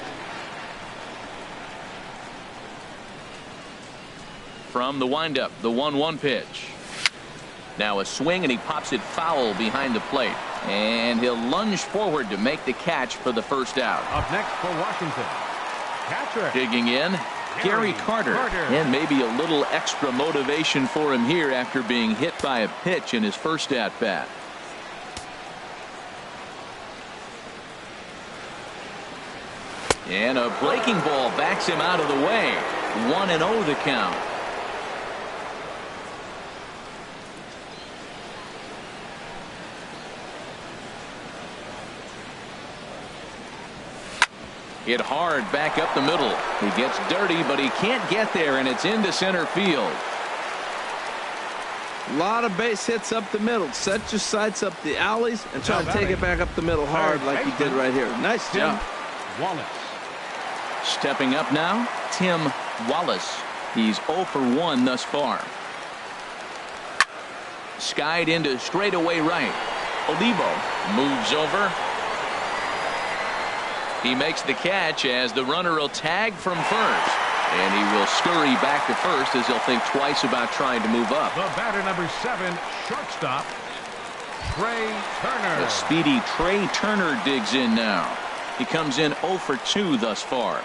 From the windup, the 1-1 pitch. Now a swing, and he pops it foul behind the plate. And he'll lunge forward to make the catch for the first out. Up next for Washington, catcher. Digging in, Gary Carter. And maybe a little extra motivation for him here after being hit by a pitch in his first at-bat. And a breaking ball backs him out of the way. 1-0 the count. Hit hard back up the middle. He gets dirty, but he can't get there, and it's into center field. A lot of base hits up the middle. Set your sights up the alleys and try to take it back up the middle hard like he did right here. Nice job. Wallace. Stepping up now, Tim Wallace. He's 0 for 1 thus far. Skied into straightaway right. Olivo moves over. He makes the catch as the runner will tag from first. And he will scurry back to first as he'll think twice about trying to move up. The batter, number 7, shortstop, Trey Turner. The speedy Trey Turner digs in now. He comes in 0 for 2 thus far.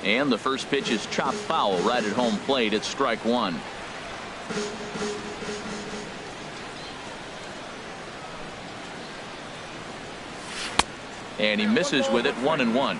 And the first pitch is chopped foul right at home plate. It's strike one. And he misses with it, 1-1.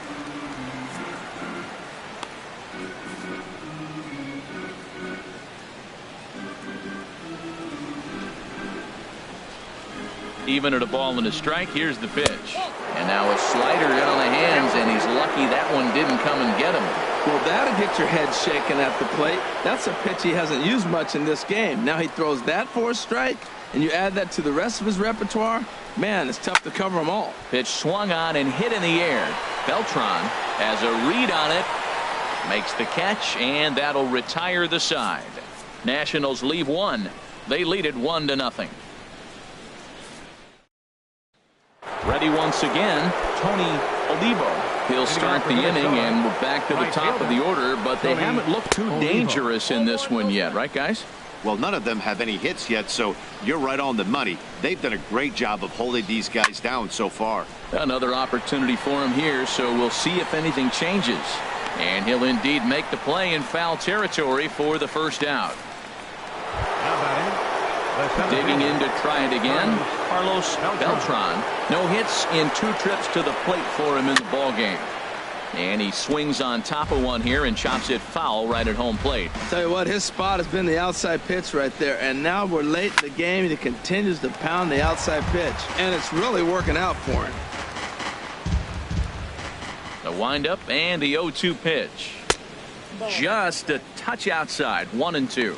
Even at a ball and a strike, here's the pitch. And now a slider in on the hands, and he's lucky that one didn't come and get him. Well, that'll get your head shaken at the plate. That's a pitch he hasn't used much in this game. Now he throws that for a strike, and you add that to the rest of his repertoire. Man, it's tough to cover them all. Pitch swung on and hit in the air. Beltran has a read on it. Makes the catch, and that'll retire the side. Nationals leave one. They lead it 1-0. Ready once again, Tony Olivo. He'll start the inning, and we're back to the top of the order, but they haven't looked too dangerous in this one yet, right, guys? Well, none of them have any hits yet, so you're right on the money. They've done a great job of holding these guys down so far. Another opportunity for him here, so we'll see if anything changes. And he'll indeed make the play in foul territory for the first out. Digging in to try it again, Carlos Beltran. No hits in 2 trips to the plate for him in the ballgame. And he swings on top of one here and chops it foul right at home plate. Tell you what, his spot has been the outside pitch right there. And now we're late in the game, and he continues to pound the outside pitch. And it's really working out for him. The windup and the 0-2 pitch. Just a touch outside, 1-2.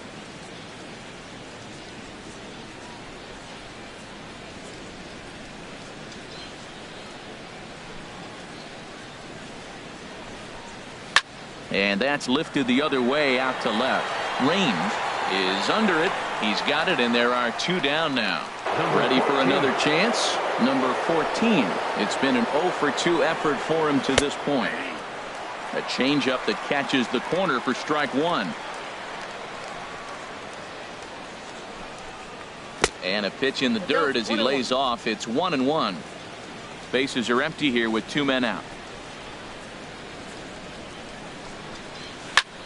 And that's lifted the other way out to left. Range is under it. He's got it, and there are 2 down now. Ready for another chance? Number 14. It's been an 0 for 2 effort for him to this point. A changeup that catches the corner for strike one. And a pitch in the dirt as he lays off. It's 1-1. Bases are empty here with 2 men out.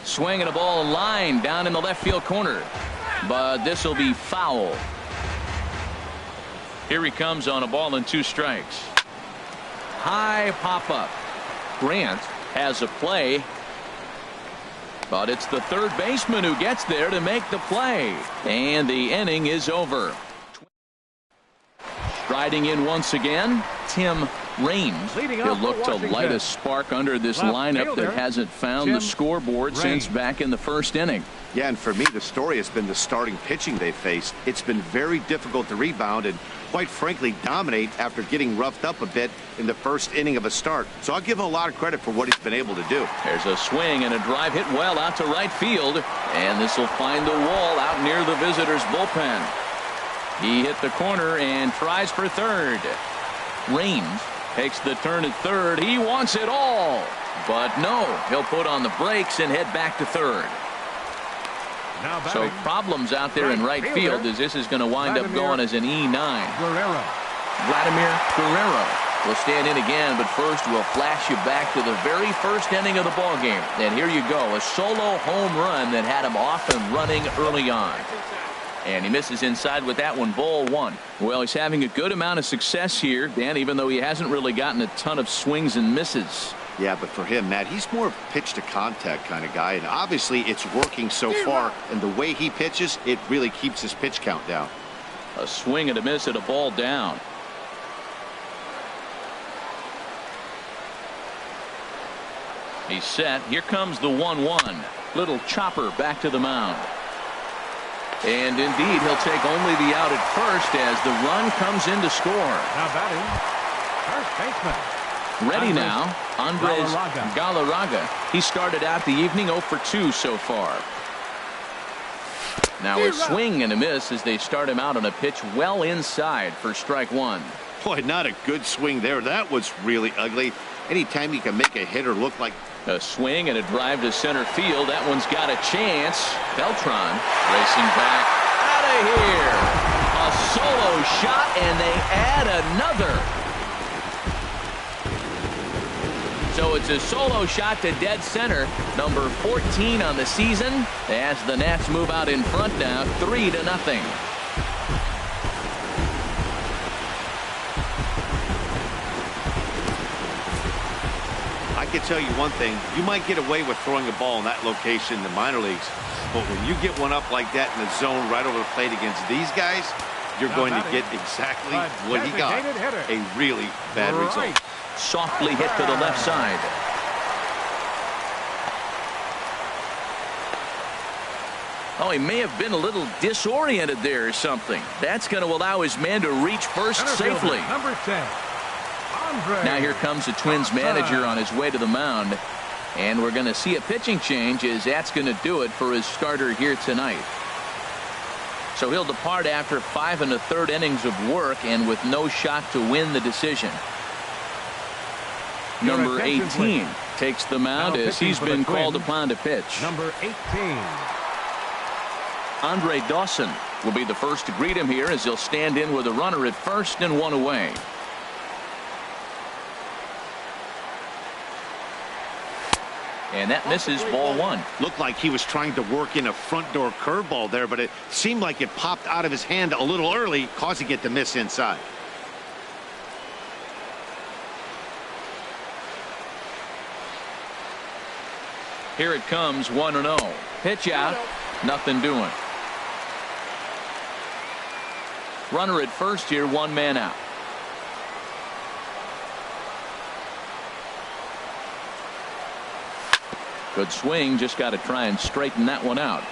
Swinging a ball line down in the left field corner. But this will be foul. Here he comes on a ball and 2 strikes. High pop up. Grant has a play. But it's the third baseman who gets there to make the play. And the inning is over. Striding in once again, Tim Rains. He'll look to light a spark under this lineup that hasn't found the scoreboard since back in the first inning. Yeah, and for me, the story has been the starting pitching they faced. It's been very difficult to rebound and, quite frankly, dominate after getting roughed up a bit in the first inning of a start. So I'll give him a lot of credit for what he's been able to do. There's a swing and a drive hit well out to right field. And this will find the wall out near the visitors' bullpen. He hit the corner and tries for third. Rains takes the turn at third. He wants it all. But no, he'll put on the brakes and head back to third. So problems out there in right field as this is going to wind up going as an E9. Vladimir Guerrero will stand in again, but first we'll flash you back to the very first inning of the ball game. And here you go, a solo home run that had him off and running early on. And he misses inside with that one, ball one. Well, he's having a good amount of success here, Dan, even though he hasn't really gotten a ton of swings and misses. Yeah, but for him, Matt, he's more of a pitch to contact kind of guy, and obviously it's working so far, and the way he pitches, it really keeps his pitch count down. A swing and a miss at a ball down. He's set. Here comes the 1-1. Little chopper back to the mound. And indeed, he'll take only the out at first as the run comes in to score. Now batting, first baseman. Ready now, Andres Galarraga. He started out the evening 0 for 2 so far. Now a swing and a miss as they start him out on a pitch well inside for strike one. Boy, not a good swing there. That was really ugly. Anytime you can make a hitter look like... A swing and a drive to center field. That one's got a chance. Beltran racing back out of here. A solo shot, and they add another. So it's a solo shot to dead center, number 14 on the season, as the Nats move out in front now, 3-0. I can tell you one thing, you might get away with throwing a ball in that location in the minor leagues, but when you get one up like that in the zone right over the plate against these guys, you're going to get exactly what he got, a really bad result. Softly hit to the left side. Oh, he may have been a little disoriented there or something. That's going to allow his man to reach first safely. Number 10. Now here comes the Twins manager on his way to the mound. And we're going to see a pitching change as that's going to do it for his starter here tonight. So he'll depart after 5 1/3 innings of work and with no shot to win the decision. Number 18 takes the mound as he's been called upon to pitch. Number 18. Andre Dawson will be the first to greet him here as he'll stand in with a runner at first and one away. And that misses, ball one. Looked like he was trying to work in a front door curveball there, but it seemed like it popped out of his hand a little early, causing it to miss inside. Here it comes, 1-0. Pitch out, nothing doing. Runner at first here, one man out. Good swing, just got to try and straighten that one out.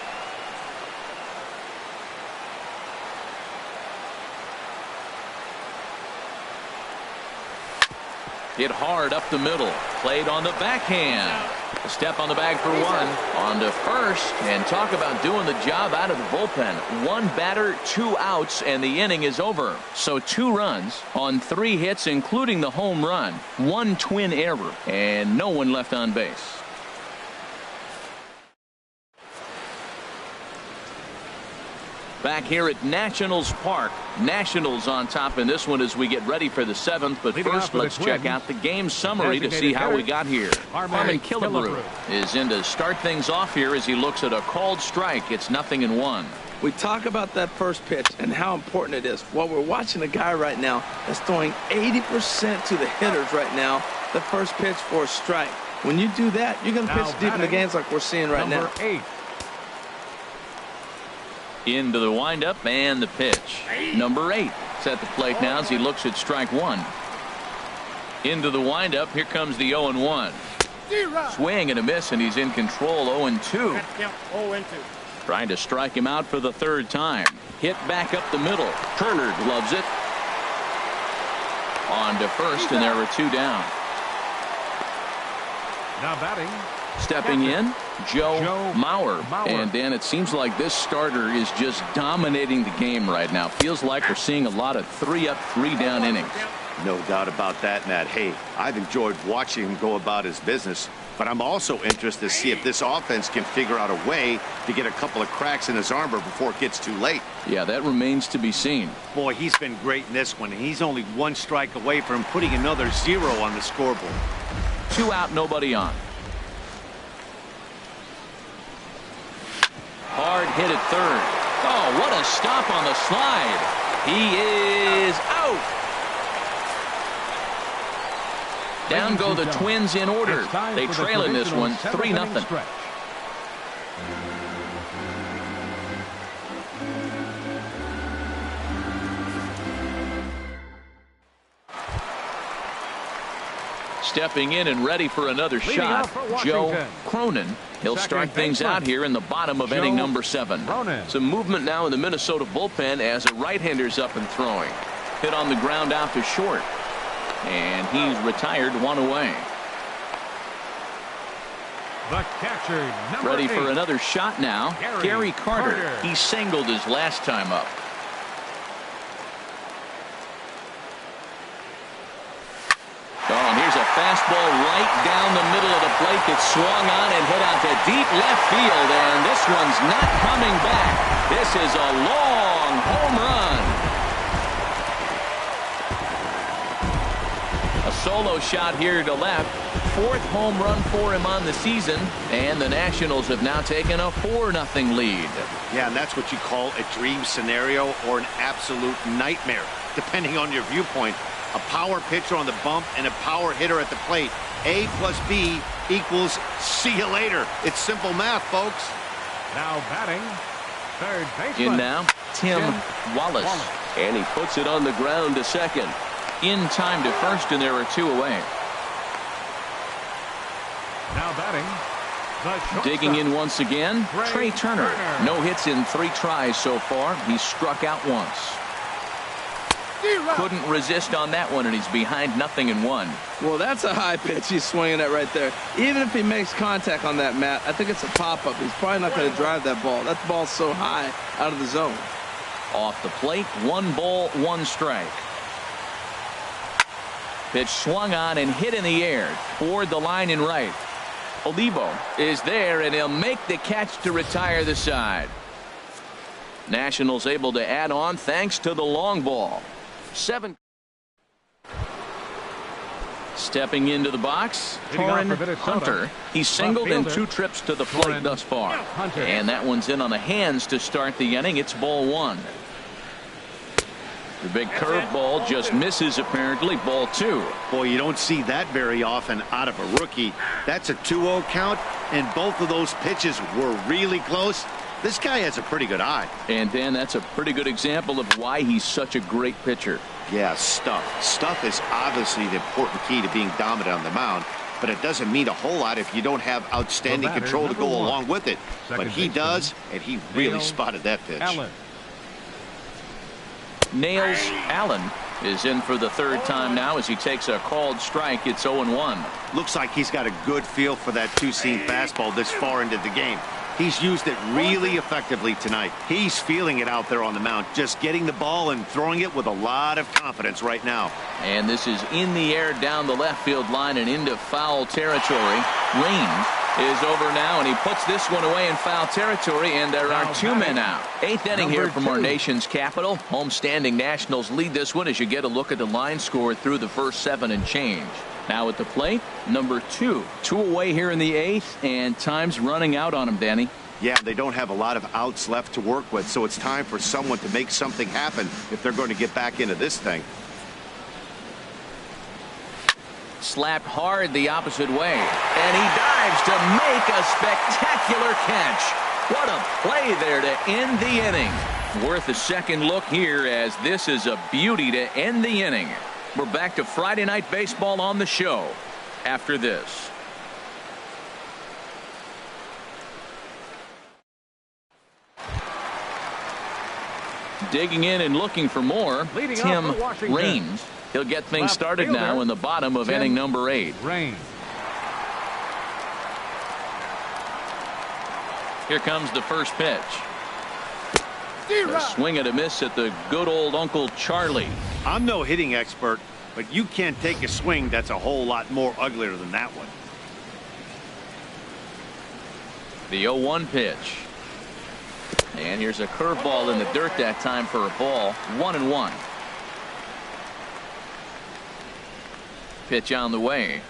Hit hard up the middle, played on the backhand. A step on the bag for one. On to first, and talk about doing the job out of the bullpen. One batter, 2 outs, and the inning is over. So 2 runs on 3 hits, including the home run. 1 twin error, and no one left on base. Back here at Nationals Park. Nationals on top in this one as we get ready for the 7th. But first, let's check out the game summary to see how we got here. Harmon Killebrew is in to start things off here as he looks at a called strike. It's 0-1. We talk about that first pitch and how important it is. Well, we're watching a guy right now that's throwing 80% to the hitters right now. The first pitch for a strike. When you do that, you're going to pitch deep in the games like we're seeing right now. Number 8. Into the windup and the pitch. Number 8 set the plate now as he looks at strike one. Into the windup. Here comes the 0-1. Swing and a miss, and he's in control. 0-2. Trying to strike him out for the third time. Hit back up the middle. Turner gloves it. On to first, and there are 2 down. Now batting. Stepping in, Joe Mauer. And Dan, it seems like this starter is just dominating the game right now. Feels like we're seeing a lot of 3-up, 3-down innings. No doubt about that, Matt. Hey, I've enjoyed watching him go about his business, but I'm also interested to see if this offense can figure out a way to get a couple of cracks in his armor before it gets too late. Yeah, that remains to be seen. Boy, he's been great in this one, and he's only 1 strike away from putting another 0 on the scoreboard. 2 out, nobody on. Hard hit at third. Oh, what a stop on the slide. He is out. Down go the Twins in order. They trail in this one 3-0. Stepping in and ready for another shot, Joe Cronin. He'll start things out here in the bottom of inning number 7. Some movement now in the Minnesota bullpen as a right-hander's up and throwing. Hit on the ground out to short. And he's retired, 1 away. The catcher, number Ready 8. for another shot now. Gary Carter. He singled his last time up. Oh, and here's a fastball right down the middle of the plate that swung on and hit out to deep left field. And this one's not coming back. This is a long home run. A solo shot here to left. 4th home run for him on the season. And the Nationals have now taken a 4-0 lead. Yeah, and that's what you call a dream scenario or an absolute nightmare, depending on your viewpoint. A power pitcher on the bump and a power hitter at the plate. A plus B equals see you later. It's simple math, folks. Now batting, third baseman. In now, Tim Wallace. And he puts it on the ground to second. In time to first, and there are 2 away. Now batting, the shortstop. Digging in once again, Trey Turner. No hits in 3 tries so far. He's struck out once. Couldn't resist on that one, and he's behind 0-1. Well, that's a high pitch he's swinging at right there. Even if he makes contact on that, Matt, I think it's a pop-up. He's probably not going to drive that ball. That ball's so high out of the zone. Off the plate, 1 ball, 1 strike. Pitch swung on and hit in the air toward the line and right. Olivo is there, and he'll make the catch to retire the side. Nationals able to add on thanks to the long ball. 7. Stepping into the box, Torrin Hunter. He's singled in 2 trips to the plate thus far. And that one's in on the hands to start the inning. It's ball 1. The big curveball just misses, apparently. Ball 2. Boy, you don't see that very often out of a rookie. That's a 2-0 count, and both of those pitches were really close. This guy has a pretty good eye. And Dan, that's a pretty good example of why he's such a great pitcher. Yeah, stuff. Stuff is obviously the important key to being dominant on the mound, but it doesn't mean a whole lot if you don't have outstanding control to go along with it. But he does, and he really spotted that pitch. Nails Allen is in for the 3rd time now as he takes a called strike. It's 0-1. Looks like he's got a good feel for that 2-seam fastball this far into the game. He's used it really effectively tonight. He's feeling it out there on the mound, just getting the ball and throwing it with a lot of confidence right now. And this is in the air down the left field line and into foul territory. Rain is over now, and he puts this one away in foul territory, and there are 2 men out. 8th inning here from our nation's capital. Homestanding Nationals lead this one as you get a look at the line score through the first 7 and change. Now at the plate, number 2. 2 away here in the 8th, and time's running out on him, Danny. Yeah, they don't have a lot of outs left to work with, so it's time for someone to make something happen if they're going to get back into this thing. Slapped hard the opposite way, and he dives to make a spectacular catch. What a play there to end the inning. Worth a second look here, as this is a beauty to end the inning. We're back to Friday Night Baseball on the show after this. Digging in and looking for more, Tim Raines. He'll get things started now in the bottom of inning number 8. Here comes the first pitch. A swing and a miss at the good old Uncle Charlie. I'm no hitting expert, but you can't take a swing that's a whole lot more uglier than that one. The 0-1 pitch. And here's a curveball in the dirt that time for a ball. 1-1. Pitch on the way.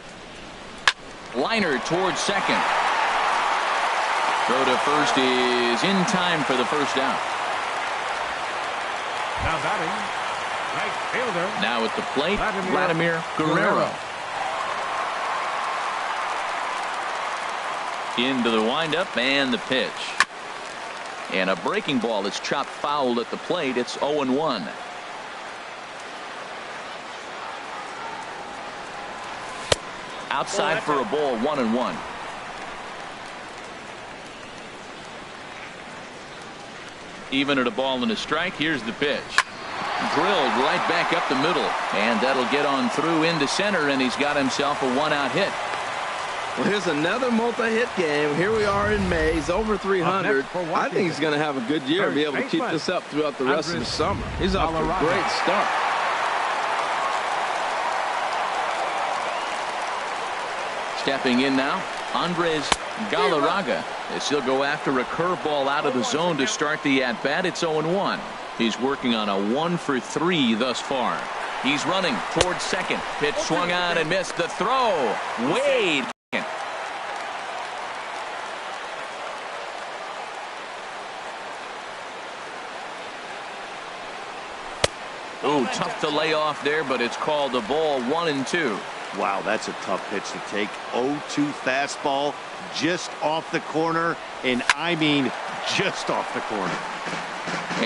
Liner towards second. Throw to first is in time for the first out. Now batting, right fielder. Now at the plate, Vladimir Guerrero. Into the windup and the pitch. And a breaking ball is chopped foul at the plate. It's 0-1. Outside for a ball, 1-1. Even at a ball and a strike, here's the pitch. Drilled right back up the middle. And that'll get on through into center, and he's got himself a 1-out hit. Well, here's another multi-hit game. Here we are in May. He's over 300. I think he's going to have a good year, be able to keep this up throughout the rest of the summer. He's off to a great start. Stepping in now, Andres Galarraga, as he'll go after a curveball out of the zone to start the at-bat. It's 0-1. He's working on a 1-for-3 thus far. He's running towards second. Pitch swung on and missed. The throw. Wade. Ooh, tough to lay off there, but it's called a ball. 1-2. Wow, that's a tough pitch to take. 0-2 fastball just off the corner, and I mean just off the corner.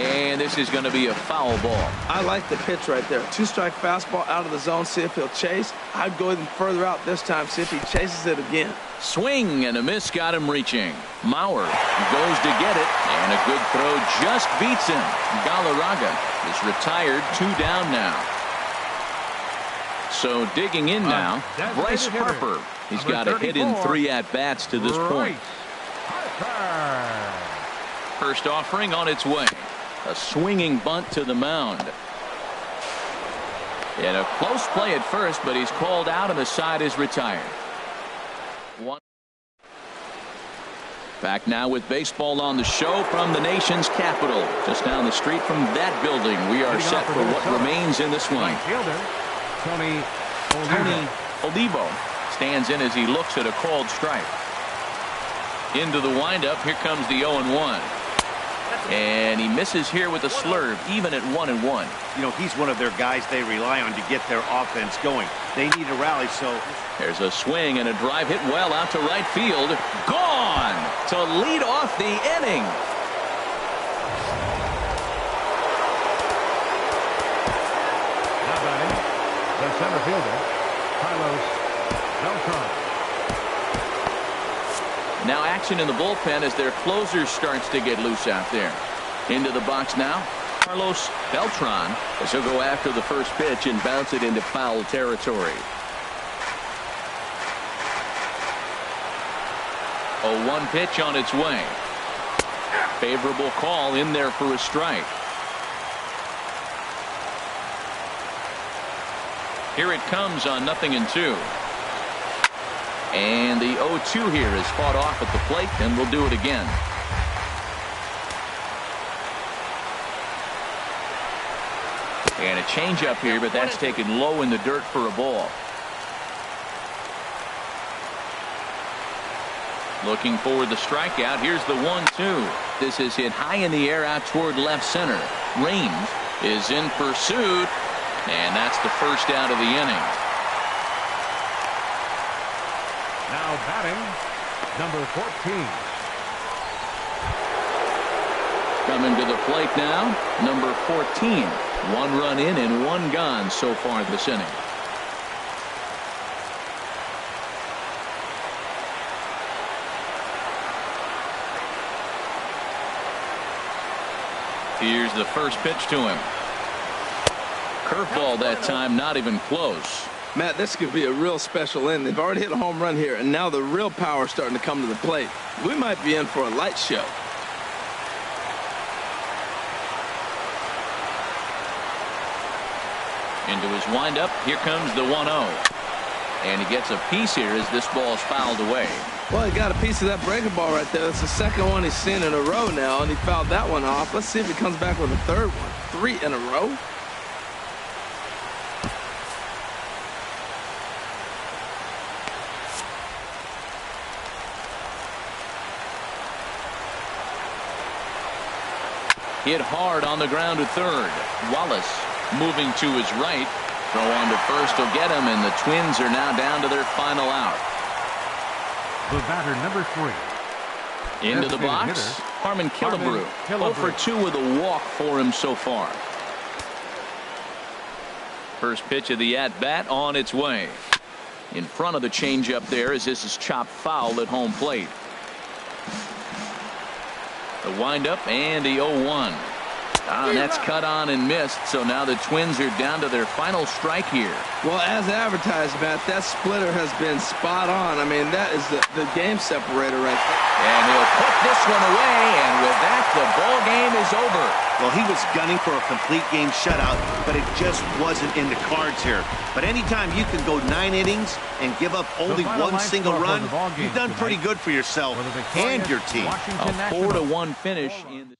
And this is going to be a foul ball. I like the pitch right there. 2-strike fastball out of the zone. See if he'll chase. I'd go even further out this time. See if he chases it again. Swing and a miss got him reaching. Mauer goes to get it, and a good throw just beats him. Galarraga is retired. 2 down now. So digging in now, Bryce Harper. He's got a hit in 3 at-bats to this point. First offering on its way. A swinging bunt to the mound. And a close play at first, but he's called out and the side is retired. Back now with baseball on the show from the nation's capital. Just down the street from that building, we are set for what remains in this one. Tony Olivo stands in as he looks at a called strike. Into the windup. Here comes the 0-1. And he misses here with a slurve, even at 1-1. You know, he's one of their guys they rely on to get their offense going. They need a rally, so there's a swing and a drive hit well out to right field. Gone to lead off the inning. Now batting, the center fielder, Carlos Beltran. Now action in the bullpen as their closer starts to get loose out there. Into the box now, Carlos Beltran, as he'll go after the first pitch and bounce it into foul territory. 0-1 pitch on its way. Favorable call in there for a strike. Here it comes on 0-2. And the 0-2 here is fought off at the plate, and we'll do it again. And a changeup here, but that's taken low in the dirt for a ball. Looking for the strikeout. Here's the 1-2. This is hit high in the air out toward left center. Raines is in pursuit, and that's the first out of the inning. Now batting, number 14. Coming to the plate now, number 14. 1 run in and 1 gone so far this inning. Here's the first pitch to him. Curveball that time, not even close. Matt, this could be a real special inning. They've already hit a home run here, and now the real power is starting to come to the plate. We might be in for a light show. Into his windup. Here comes the 1-0. And he gets a piece here as this ball is fouled away. Well, he got a piece of that breaking ball right there. That's the second one he's seen in a row now, and he fouled that one off. Let's see if he comes back with a third one. 3 in a row. Hit hard on the ground to third. Wallace moving to his right. Throw on to first will get him, and the Twins are now down to their final out. The batter, number 3. Into the box, Harmon Killebrew. 0 for 2 with a walk for him so far. First pitch of the at-bat on its way. In front of the changeup there as this is chopped foul at home plate. The windup and the 0-1. And that's cut on and missed, so now the Twins are down to their final strike here. Well, as advertised, Matt, that splitter has been spot on. I mean, that is the game separator right there. And he'll put this one away, and with that, the ball game is over. Well, he was gunning for a complete game shutout, but it just wasn't in the cards here. But anytime you can go 9 innings and give up only 1 single run, you've done pretty good for yourself and your team. A 4-1 finish in the